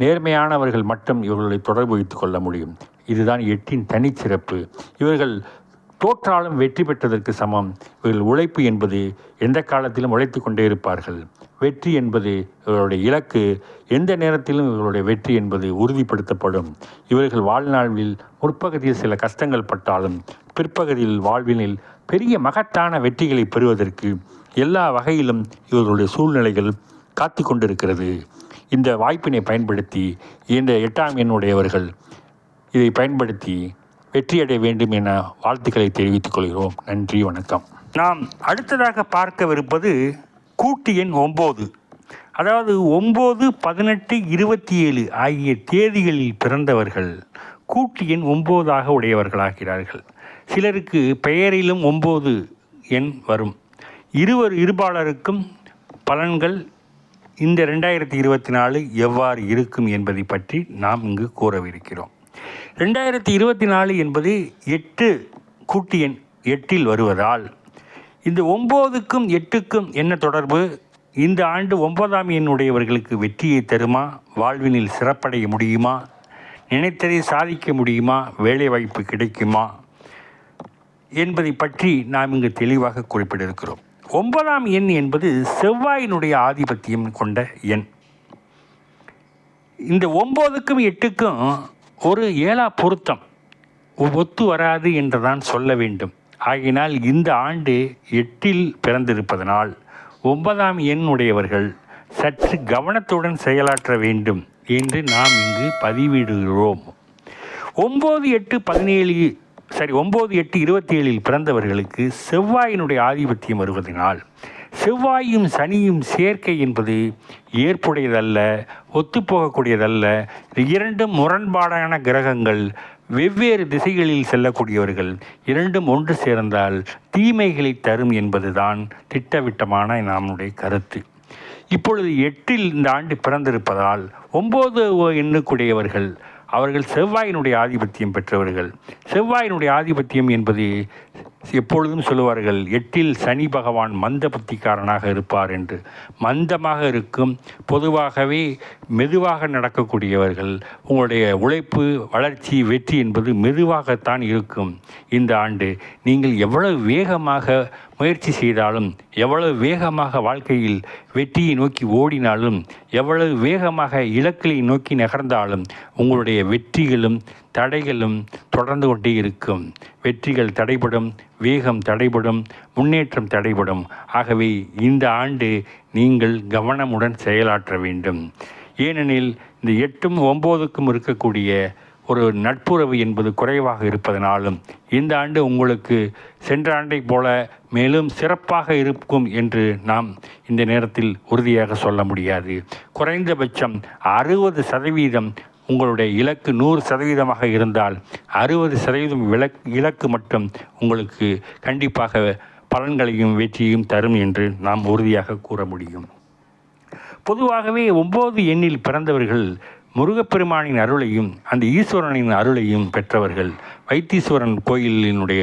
நேர்மையானவர்கள் மட்டும் இவர்களை தொடர்பு வைத்து கொள்ள முடியும். இதுதான் 8இன் தனிச்சிறப்பு. இவர்கள் தோற்றாலும் வெற்றி பெற்றதற்கு சமம். இவர்கள் உழைப்பு என்பது எந்த காலத்திலும் உழைத்து கொண்டே இருப்பார்கள். வெற்றி என்பது இவர்களுடைய இலக்கு. எந்த நேரத்திலும் இவர்களுடைய வெற்றி என்பது உறுதிப்படுத்தப்படும். இவர்கள் வாழ்நாளில் முற்பகுதியில் சில கஷ்டங்கள் பட்டாலும் பிற்பகுதியில் வாழ்வினில் பெரிய மகத்தான வெற்றிகளை பெறுவதற்கு எல்லா வகையிலும் இவர்களுடைய சூழ்நிலைகள் காத்து கொண்டிருக்கிறது. இந்த வாய்ப்பினை பயன்படுத்தி இந்த 8ஆம் எண்ணுடையவர்கள் இதை பயன்படுத்தி வெற்றியடைய வேண்டும் என வாழ்த்துக்களை தெரிவித்துக் கொள்கிறோம். நன்றி, வணக்கம். நாம் அடுத்ததாக பார்க்கவிருப்பது கூட்டு எண் 9. அதாவது 9, 18, 27 ஆகிய தேதிகளில் பிறந்தவர்கள் கூட்டு எண் 9ஆக உடையவர்களாகிறார்கள். சிலருக்கு பெயரிலும் 9 எண் வரும். இருபாலருக்கும் பலன்கள் இந்த 2024 எவ்வாறு இருக்கும் என்பதை பற்றி நாம் இங்கு கூறவிருக்கிறோம். 2024 என்பது 8 கூட்டு எண் 8ல் வருவதால் இந்த 9க்கும் 8க்கும் என்ன தொடர்பு? இந்த ஆண்டு 9ஆம் எண்ணுடையவர்களுக்கு வெற்றியை தருமா? வாழ்வினில் சிறப்படைய முடியுமா? நினைத்ததை சாதிக்க முடியுமா? வேலைவாய்ப்பு கிடைக்குமா என்பதை பற்றி நாம் இங்கு தெளிவாக குறிப்பிட்டிருக்கிறோம். 9ஆம் எண் என்பது செவ்வாயினுடைய ஆதிபத்தியம் கொண்ட எண். இந்த 9க்கும் 8க்கும் ஒரு ஏழா பொருத்தம் ஒத்து வராது என்றுதான் சொல்ல வேண்டும். ஆகினால் இந்த ஆண்டு 8ல் பிறந்திருப்பதனால் 9ஆம் எண் உடையவர்கள் சற்று கவனத்துடன் செயலாற்ற வேண்டும் என்று நாம் இங்கு பதிவிடுகிறோம். 9, 8, 27இல் பிறந்தவர்களுக்கு செவ்வாயினுடைய ஆதிபத்தியம் வருவதனால் செவ்வாயும் சனியும் சேர்க்கை என்பது ஏற்புடையதல்ல, ஒத்துப்போகக்கூடியதல்ல. இரண்டும் முரண்பாடான கிரகங்கள், வெவ்வேறு திசைகளில் செல்லக்கூடியவர்கள். இரண்டும் ஒன்று சேர்ந்தால் தீமைகளை தரும் என்பதுதான் திட்டவட்டமான நம்முடைய கருத்து. இப்பொழுது 8ல் இந்த ஆண்டு பிறந்திருப்பதால் 9 எண்ணுக்குடையவர்கள் அவர்கள் செவ்வாயினுடைய ஆதிபத்தியம் பெற்றவர்கள். செவ்வாயினுடைய ஆதிபத்தியம் என்பது எப்பொழுதும் சொல்லுவார்கள், 8ல் சனி பகவான் மந்த புத்திக்காரனாக இருப்பார் என்று. மந்தமாக இருக்கும், பொதுவாகவே மெதுவாக நடக்கக்கூடியவர்கள். உங்களுடைய உழைப்பு, வளர்ச்சி, வெற்றி என்பது மெதுவாகத்தான் இருக்கும். இந்த ஆண்டு நீங்கள் எவ்வளவு வேகமாக முயற்சி செய்தாலும், எவ்வளவு வேகமாக வாழ்க்கையில் வெற்றியை நோக்கி ஓடினாலும், எவ்வளவு வேகமாக இலக்கை நோக்கி நகர்ந்தாலும் உங்களுடைய வெற்றிகளும் தடைகளும் தொடர்ந்து கொண்டே இருக்கும். வெற்றிகள் தடைபடும், வேகம் தடைபடும், முன்னேற்றம் தடைபடும். ஆகவே இந்த ஆண்டு நீங்கள் கவனமுடன் செயலாற்ற வேண்டும். ஏனெனில் இந்த 8ம் 9க்கும் இருக்கக்கூடிய ஒரு நட்புறவு என்பது குறைவாக இருப்பதனாலும் இந்த ஆண்டு உங்களுக்கு சென்ற ஆண்டை போல மேலும் சிறப்பாக இருக்கும் என்று நாம் இந்த நேரத்தில் உறுதியாக சொல்ல முடியாது. குறைந்தபட்சம் 60% உங்களுடைய இலக்கு 100% இருந்தால் 60% இலக்கு மட்டும் உங்களுக்கு கண்டிப்பாக பலன்களையும் வெற்றியையும் தரும் என்று நாம் உறுதியாக கூற முடியும். பொதுவாகவே 9 எண்ணில் பிறந்தவர்கள் முருகப்பெருமானின் அருளையும் அந்த ஈஸ்வரனின் அருளையும் பெற்றவர்கள். வைத்தீஸ்வரன் கோயிலினுடைய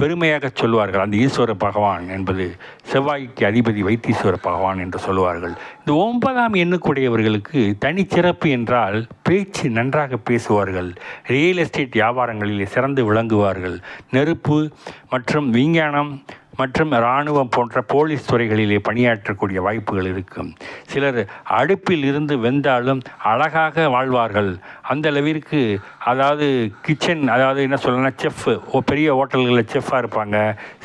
பெருமையாக சொல்வார்கள். அந்த ஈஸ்வர பகவான் என்பது செவ்வாய்க்கு அதிபதி வைத்தீஸ்வர பகவான் என்று சொல்வார்கள். இந்த 9ஆம் எண்ணுக்குடையவர்களுக்கு தனிச்சிறப்பு என்றால் பேச்சு நன்றாக பேசுவார்கள். ரியல் எஸ்டேட் வியாபாரங்களில் சிறந்து விளங்குவார்கள். நெருப்பு மற்றும் விஞ்ஞானம் மற்றும் இராணுவம் போன்ற போலீஸ் துறைகளிலே பணியாற்றக்கூடிய வாய்ப்புகள் இருக்கும். சிலர் அடுப்பில் இருந்து வெந்தாலும் அழகாக வாழ்வார்கள். அந்த அளவிற்கு அதாவது கிச்சன், அதாவது என்ன சொல்லணும்னா செஃப், பெரிய ஹோட்டல்களில் செஃப்பாக இருப்பாங்க.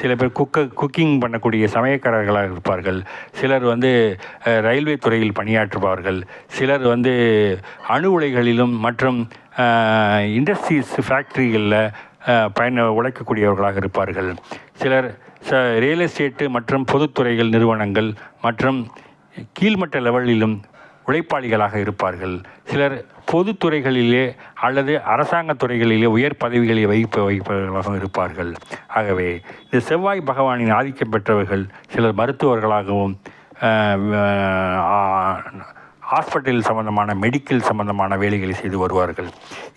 சில பேர் குக்கிங் பண்ணக்கூடிய சமயக்காரர்களாக இருப்பார்கள். சிலர் ரயில்வே துறையில் பணியாற்றுவார்கள். சிலர் அணு உலைகளிலும் மற்றும் இண்டஸ்ட்ரீஸ் ஃபேக்ட்ரிகளில் உழைக்கக்கூடியவர்களாக இருப்பார்கள். சிலர் ரியல் எஸ்டேட்டு மற்றும் பொதுத்துறைகள் நிறுவனங்கள் மற்றும் கீழ்மட்ட லெவலிலும் உழைப்பாளிகளாக இருப்பார்கள். சிலர் பொதுத்துறைகளிலே அல்லது அரசாங்க துறைகளிலே உயர் பதவிகளை வைப்பவர்களாக இருப்பார்கள். ஆகவே இந்த செவ்வாய் பகவானின் ஆதிக்கம் பெற்றவர்கள் சிலர் மருத்துவர்களாகவும் ஹாஸ்பிட்டல் சம்பந்தமான மெடிக்கல் சம்பந்தமான வேலைகளை செய்து வருவார்கள்.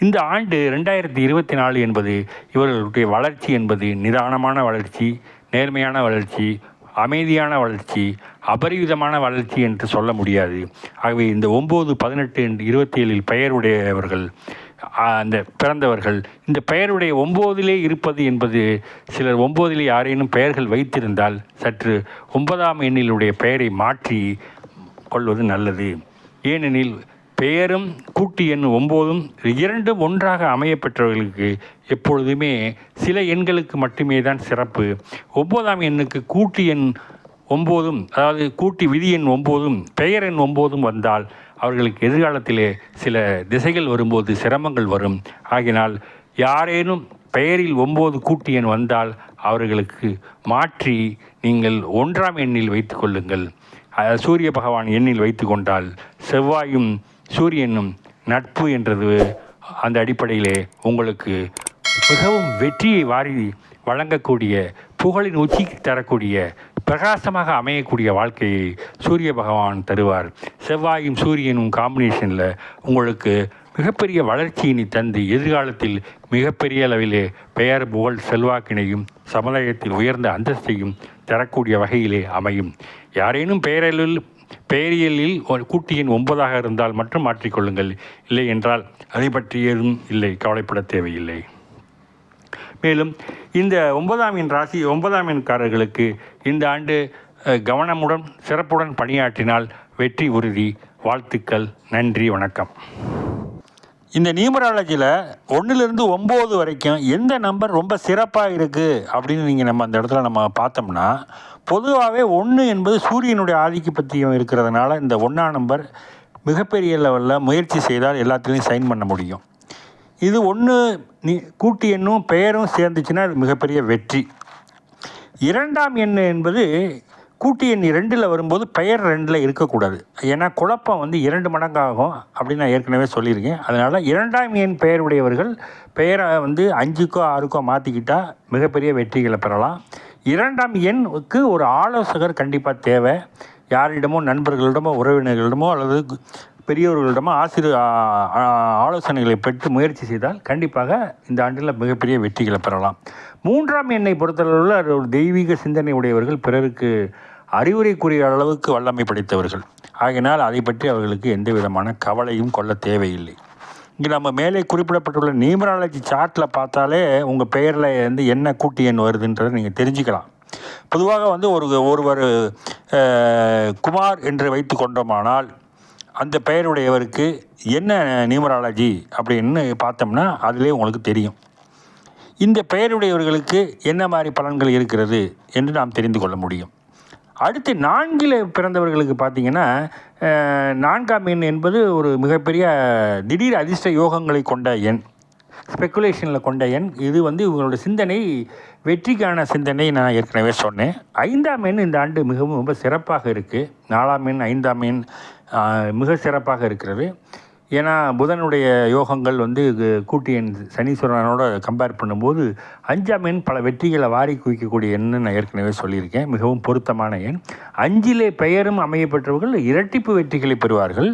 இந்த ஆண்டு 2024 என்பது இவர்களுடைய வளர்ச்சி என்பது நிதானமான வளர்ச்சி, நேர்மையான வளர்ச்சி, அமைதியான வளர்ச்சி, அபரிவிதமான வளர்ச்சி என்று சொல்ல முடியாது. ஆகவே இந்த 9, 18, 27 பெயருடையவர்கள் அந்த பிறந்தவர்கள் இந்த பெயருடைய 9லே இருப்பது என்பது சிலர் 9லே யாரேனும் பெயர்கள் வைத்திருந்தால் சற்று 9ஆம் எண்ணிலுடைய பெயரை மாற்றி கொள்வது நல்லது. ஏனெனில் பெயரும் கூட்டு எண் 9ம் இரண்டும் ஒன்றாக அமையப்பெற்றவர்களுக்கு எப்பொழுதுமே சில எண்களுக்கு மட்டுமே தான் சிறப்பு. 9ஆம் எண்ணுக்கு கூட்டு எண் 9ம், அதாவது கூட்டி விதி எண் 9ம் பெயர் எண் 9ம் வந்தால் அவர்களுக்கு எதிர்காலத்திலே சில திசைகள் வரும்போது சிரமங்கள் வரும். ஆகினால் யாரேனும் பெயரில் 9 கூட்டு எண் வந்தால் அவர்களுக்கு மாற்றி நீங்கள் 1ஆம் எண்ணில் வைத்து கொள்ளுங்கள். சூரிய பகவான் எண்ணில் வைத்து கொண்டால் செவ்வாயும் சூரியனும் நட்பு என்றது அந்த அடிப்படையிலே உங்களுக்கு மிகவும் வெற்றியை வாரி வழங்கக்கூடிய, புகழின் உச்சிக்கு தரக்கூடிய, பிரகாசமாக அமையக்கூடிய வாழ்க்கையை சூரிய பகவான் தருவார். செவ்வாயும் சூரியனும் காம்பினேஷனில் உங்களுக்கு மிகப்பெரிய வளர்ச்சியினை தந்து எதிர்காலத்தில் மிகப்பெரிய அளவிலே பெயர், புகழ், செல்வாக்கினையும் சமுதாயத்தில் உயர்ந்த அந்தஸ்தையும் தரக்கூடிய வகையிலே அமையும். யாரேனும் பெயரியலில் கூட்டு எண் 9ஆக இருந்தால் மட்டும் மாற்றிக்கொள்ளுங்கள். இல்லை என்றால் அதை பற்றி ஏதும் இல்லை, கவலைப்பட தேவையில்லை. மேலும் இந்த 9ஆம் எண் ராசி 9ஆம் எண்காரர்களுக்கு இந்த ஆண்டு கவனமுடன் சிறப்புடன் பணியாற்றினால் வெற்றி உறுதி. வாழ்த்துக்கள். நன்றி, வணக்கம். இந்த நியூமராலஜியில் 1லிருந்து 9 வரைக்கும் எந்த நம்பர் ரொம்ப சிறப்பாக இருக்குது அப்படின்னு நம்ம அந்த இடத்துல நம்ம பார்த்தோம்னா, பொதுவாகவே 1 என்பது சூரியனுடைய ஆதிக்கபத்தியம் இருக்கிறதுனால இந்த 1ஆம் நம்பர் மிகப்பெரிய லெவலில் முயற்சி செய்தால் எல்லாத்துலேயும் சைன் பண்ண முடியும். இது 1 கூட்டு எண்ணும் பெயரும் சேர்ந்துச்சுன்னா அது மிகப்பெரிய வெற்றி. 2ஆம் எண் என்பது கூட்டு எண் 2ல் வரும்போது பெயர் 2ல் இருக்கக்கூடாது. ஏன்னா குழப்பம் 2 மடங்காகும் அப்படின்னு நான் ஏற்கனவே சொல்லியிருக்கேன். அதனால் 2ஆம் எண் பெயருடையவர்கள் பெயரை 5க்கோ 6க்கோ மாற்றிக்கிட்டால் மிகப்பெரிய வெற்றிகளை பெறலாம். 2ஆம் எண்ணுக்கு ஒரு ஆலோசகர் கண்டிப்பாக தேவை. யாரிடமோ, நண்பர்களிடமோ, உறவினர்களிடமோ அல்லது பெரியவர்களிடமோ ஆலோசனைகளை பெற்று முயற்சி செய்தால் கண்டிப்பாக இந்த ஆண்டில் மிகப்பெரிய வெற்றிகளை பெறலாம். 3ஆம் எண்ணை பொறுத்தளவில் அது ஒரு தெய்வீக சிந்தனை உடையவர்கள், பிறருக்கு அறிவுரைக்குரிய அளவுக்கு வல்லமை படைத்தவர்கள். ஆகினால் அதை பற்றி அவர்களுக்கு எந்த விதமான கவலையும் கொள்ள தேவையில்லை. இங்கே நம்ம மேலே குறிப்பிடப்பட்டுள்ள நியூமராலஜி சார்ட்டில் பார்த்தாலே உங்கள் பெயரில் என்ன கூட்டு எண் வருதுன்றதை நீங்கள் தெரிஞ்சுக்கலாம். பொதுவாக ஒருவர் குமார் என்று வைத்து கொண்டோமானால் அந்த பெயருடையவருக்கு என்ன நியூமராலஜி அப்படின்னு பார்த்தோம்னா அதிலே உங்களுக்கு தெரியும். இந்த பெயருடையவர்களுக்கு என்ன மாதிரி பலன்கள் இருக்கிறது என்று நாம் தெரிந்து கொள்ள முடியும். அடுத்து 4ல் பிறந்தவர்களுக்கு பார்த்திங்கன்னா 4ஆம் எண் என்பது ஒரு மிகப்பெரிய திடீர் அதிர்ஷ்ட யோகங்களை கொண்ட எண், ஸ்பெக்குலேஷனில் கொண்ட எண். இது இவங்களோட சிந்தனை வெற்றிக்கான சிந்தனை நான் ஏற்கனவே சொன்னேன். 5ஆம் எண் இந்த ஆண்டு மிகவும் ரொம்ப சிறப்பாக இருக்குது. 4ஆம் எண் 5ஆம் எண் மிக சிறப்பாக இருக்கிறது. ஏன்னா புதனுடைய யோகங்கள் கூட்டு எண் சனீஸ்வரனோட கம்பேர் பண்ணும்போது 5ஆம் எண் பல வெற்றிகளை வாரி குவிக்கக்கூடிய எண்ணு நான் ஏற்கனவே சொல்லியிருக்கேன். மிகவும் பொருத்தமான எண். 5லே பெயரும் அமையப்பெற்றவர்கள் இரட்டிப்பு வெற்றிகளை பெறுவார்கள்.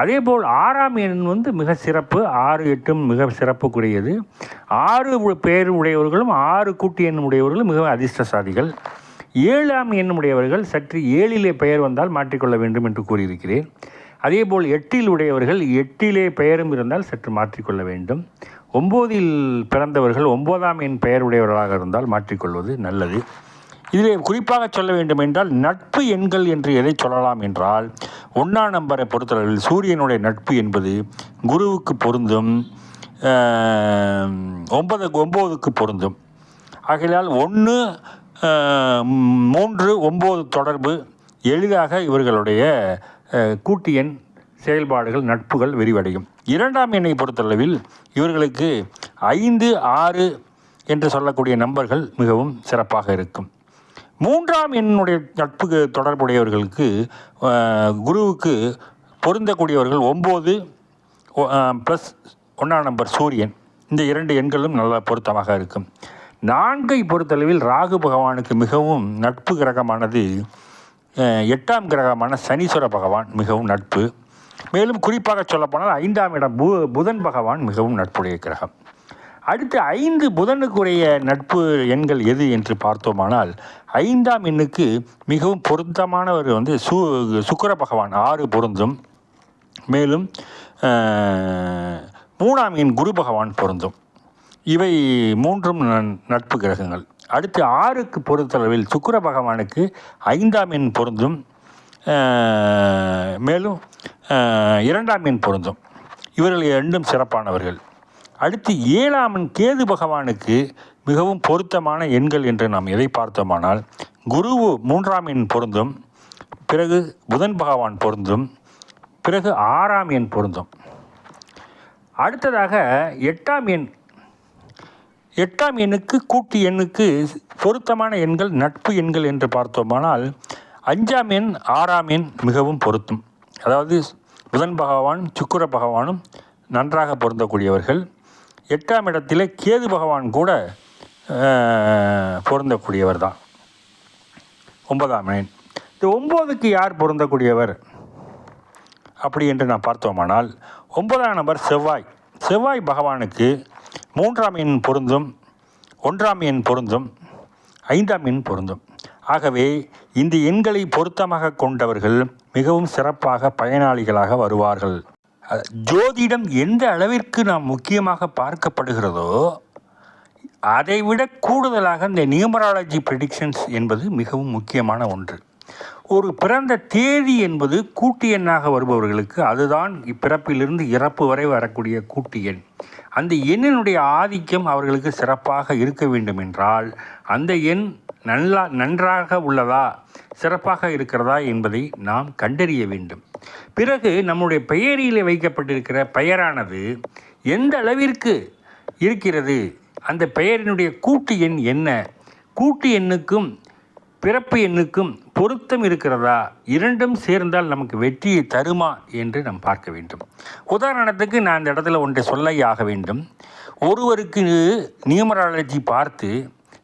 அதேபோல் 6ஆம் எண் மிக சிறப்பு. 6, 8 மிக சிறப்புக்குரியது. 6 பெயர் உடையவர்களும் 6 கூட்டு எண் உடையவர்களும் மிக அதிர்ஷ்டசாலிகள். 7ஆம் எண் உடையவர்கள் சற்று 7லே பெயர் வந்தால் மாற்றிக்கொள்ள வேண்டும் என்று கூறியிருக்கிறேன். அதேபோல் 8ல் உடையவர்கள் 8லே பெயரும் இருந்தால் சற்று மாற்றிக்கொள்ள வேண்டும். 9ல் பிறந்தவர்கள் 9ஆம் எண் பெயர் உடையவர்களாக இருந்தால் மாற்றிக்கொள்வது நல்லது. இதில் குறிப்பாக சொல்ல வேண்டும் என்றால் நட்பு எண்கள் என்று எதை சொல்லலாம் என்றால் 1ஆம் நம்பரை பொறுத்தளவில் சூரியனுடைய நட்பு என்பது குருவுக்கு பொருந்தும், 9க்கு பொருந்தும். ஆகையால் 1, 3, 9 தொடர்பு எளிதாக இவர்களுடைய கூட்டு எண் செயல்பாடுகள் நட்புகள் விரிவடையும். 2ஆம் எண்ணை பொறுத்தளவில் இவர்களுக்கு 5, 6 என்று சொல்லக்கூடிய நம்பர்கள் மிகவும் சிறப்பாக இருக்கும். 3ஆம் எண்ணுடைய நட்பு தொடர்புடையவர்களுக்கு குருவுக்கு பொருந்தக்கூடியவர்கள் 9 ப்ளஸ் 1ஆம் நம்பர் சூரியன். இந்த 2 எண்களும் நல்ல பொருத்தமாக இருக்கும். 4ஐ பொறுத்தளவில் ராகு பகவானுக்கு மிகவும் நட்பு கிரகமானது 8ஆம் கிரகமான சனீஸ்வர பகவான் மிகவும் நட்பு. மேலும் குறிப்பாக சொல்லப்போனால் 5ஆம் இடம் புதன் பகவான் மிகவும் நட்புடைய கிரகம். அடுத்து 5 புதனுக்குரிய நட்பு எண்கள் எது என்று பார்த்தோமானால் 5ஆம் எண்ணுக்கு மிகவும் பொருத்தமானவர் சுக்கிர பகவான் 6 பொருந்தும். மேலும் 3ஆம் எண் குரு பகவான் பொருந்தும். இவை 3ம் நட்பு கிரகங்கள். அடுத்து 6க்கு பொறுத்தளவில் சுக்கிர பகவானுக்கு 5ஆம் எண் பொருந்தும். மேலும் 2ஆம் எண் பொருந்தும். இவர்கள் 2ம் சிறப்பானவர்கள். அடுத்து 7ஆம் எண் கேது பகவானுக்கு மிகவும் பொருத்தமான எண்கள் என்று நாம் எதை பார்த்தோமானால் குரு 3ஆம் எண் பொருந்தும், பிறகு புதன் பகவான் பொருந்தும், பிறகு 6ஆம் எண் பொருந்தும். அடுத்ததாக 8ஆம் எண். 8ஆம் எண்ணுக்கு கூட்டு எண்ணுக்கு பொருத்தமான எண்கள் நட்பு எண்கள் என்று பார்த்தோமானால் 5ஆம் எண் 6ஆம் எண் மிகவும் பொருத்தும். அதாவது புதன் பகவான் சுக்கிர பகவானும் நன்றாக பொருந்தக்கூடியவர்கள். 8ஆம் இடத்திலே கேது பகவான் கூட பொருந்தக்கூடியவர் தான். 9ஆம் எண். இந்த 9க்கு யார் பொருந்தக்கூடியவர் அப்படி என்று நாம் பார்த்தோமானால் 9ஆம் நம்பர் செவ்வாய். செவ்வாய் பகவானுக்கு 3ஆம் எண் பொருந்தும், 1ஆம் எண் பொருந்தும், 5ஆம் எண் பொருந்தும். ஆகவே இந்த எண்களை பொருத்தமாக கொண்டவர்கள் மிகவும் சிறப்பாக பயனாளிகளாக வருவார்கள். ஜோதிடம் எந்த அளவிற்கு நாம் முக்கியமாக பார்க்கப்படுகிறதோ அதைவிட கூடுதலாக இந்த நியூமராலஜி ப்ரெடிக்ஷன்ஸ் என்பது மிகவும் முக்கியமான ஒன்று. ஒரு பிறந்த தேதி என்பது கூட்டு எண்ணாக வருபவர்களுக்கு அதுதான் இப்பிறப்பிலிருந்து இறப்பு வரை வரக்கூடிய கூட்டு எண். அந்த எண்ணினுடைய ஆதிக்கம் அவர்களுக்கு சிறப்பாக இருக்க வேண்டும் என்றால் அந்த எண் நன்றாக உள்ளதா, சிறப்பாக இருக்கிறதா என்பதை நாம் கண்டறிய வேண்டும். பிறகு நம்முடைய பெயரிலே வைக்கப்பட்டிருக்கிற பெயரானது எந்த அளவிற்கு இருக்கிறது, அந்த பெயரினுடைய கூட்டு எண் என்ன, கூட்டு எண்ணுக்கும் பிறப்பு எண்ணுக்கும் பொருத்தம் இருக்கிறதா, இரண்டும் சேர்ந்தால் நமக்கு வெற்றியை தருமா என்று நாம் பார்க்க வேண்டும். உதாரணத்துக்கு நான் இந்த இடத்துல ஒன்றை சொல்ல ஆக வேண்டும். ஒருவருக்கு நியூமராலஜி பார்த்து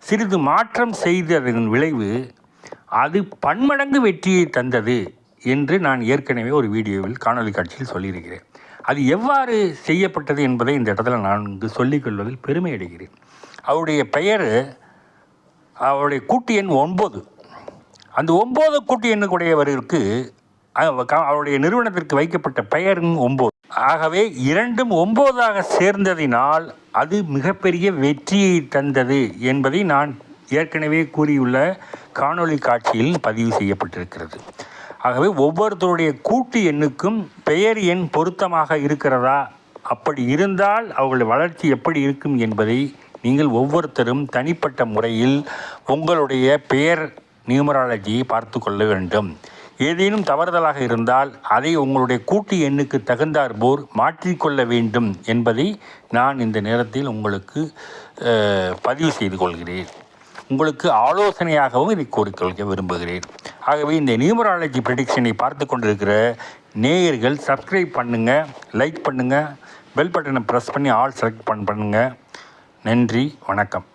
சிறிது மாற்றம் செய்ததன் விளைவு அது பன்மடங்கு வெற்றியை தந்தது என்று நான் ஏற்கனவே ஒரு வீடியோவில் காணொலி காட்சியில் சொல்லியிருக்கிறேன். அது எவ்வாறு செய்யப்பட்டது என்பதை இந்த இடத்துல நான் சொல்லிக்கொள்வதில் பெருமை அடைகிறேன். அவருடைய பெயர், அவருடைய கூட்டு எண் 9. அந்த 9 கூட்டு எண்ணுக்குடையவருக்கு அவருடைய நிறுவனத்திற்கு வைக்கப்பட்ட பெயரும் 9. ஆகவே இரண்டும் 9ஆக சேர்ந்ததினால் அது மிகப்பெரிய வெற்றியை தந்தது என்பதை நான் ஏற்கனவே கூறியுள்ள காணொளி காட்சியில் பதிவு செய்யப்பட்டிருக்கிறது. ஆகவே ஒவ்வொருத்தருடைய கூட்டு எண்ணுக்கும் பெயர் எண் பொருத்தமாக இருக்கிறதா, அப்படி இருந்தால் அவர்களுடைய வளர்ச்சி எப்படி இருக்கும் என்பதை நீங்கள் ஒவ்வொருத்தரும் தனிப்பட்ட முறையில் உங்களுடைய பெயர் நியூமராலஜியை பார்த்து கொள்ள வேண்டும். ஏதேனும் தவறுதலாக இருந்தால் அதை உங்களுடைய கூட்டு எண்ணுக்கு தகுந்தாற்போல் மாற்றிக்கொள்ள வேண்டும் என்பதை நான் இந்த நேரத்தில் உங்களுக்கு பதிவு செய்து கொள்கிறேன். உங்களுக்கு ஆலோசனையாகவும் இதை கூறிக்கொள்ள விரும்புகிறேன். ஆகவே இந்த நியூமராலஜி ப்ரெடிக்ஷனை பார்த்து கொண்டிருக்கிற நேயர்கள் சப்ஸ்கிரைப் பண்ணுங்கள், லைக் பண்ணுங்கள், பெல் பட்டனை ப்ரெஸ் பண்ணி ஆல் செலக்ட் பண்ணுங்கள். நன்றி, வணக்கம்.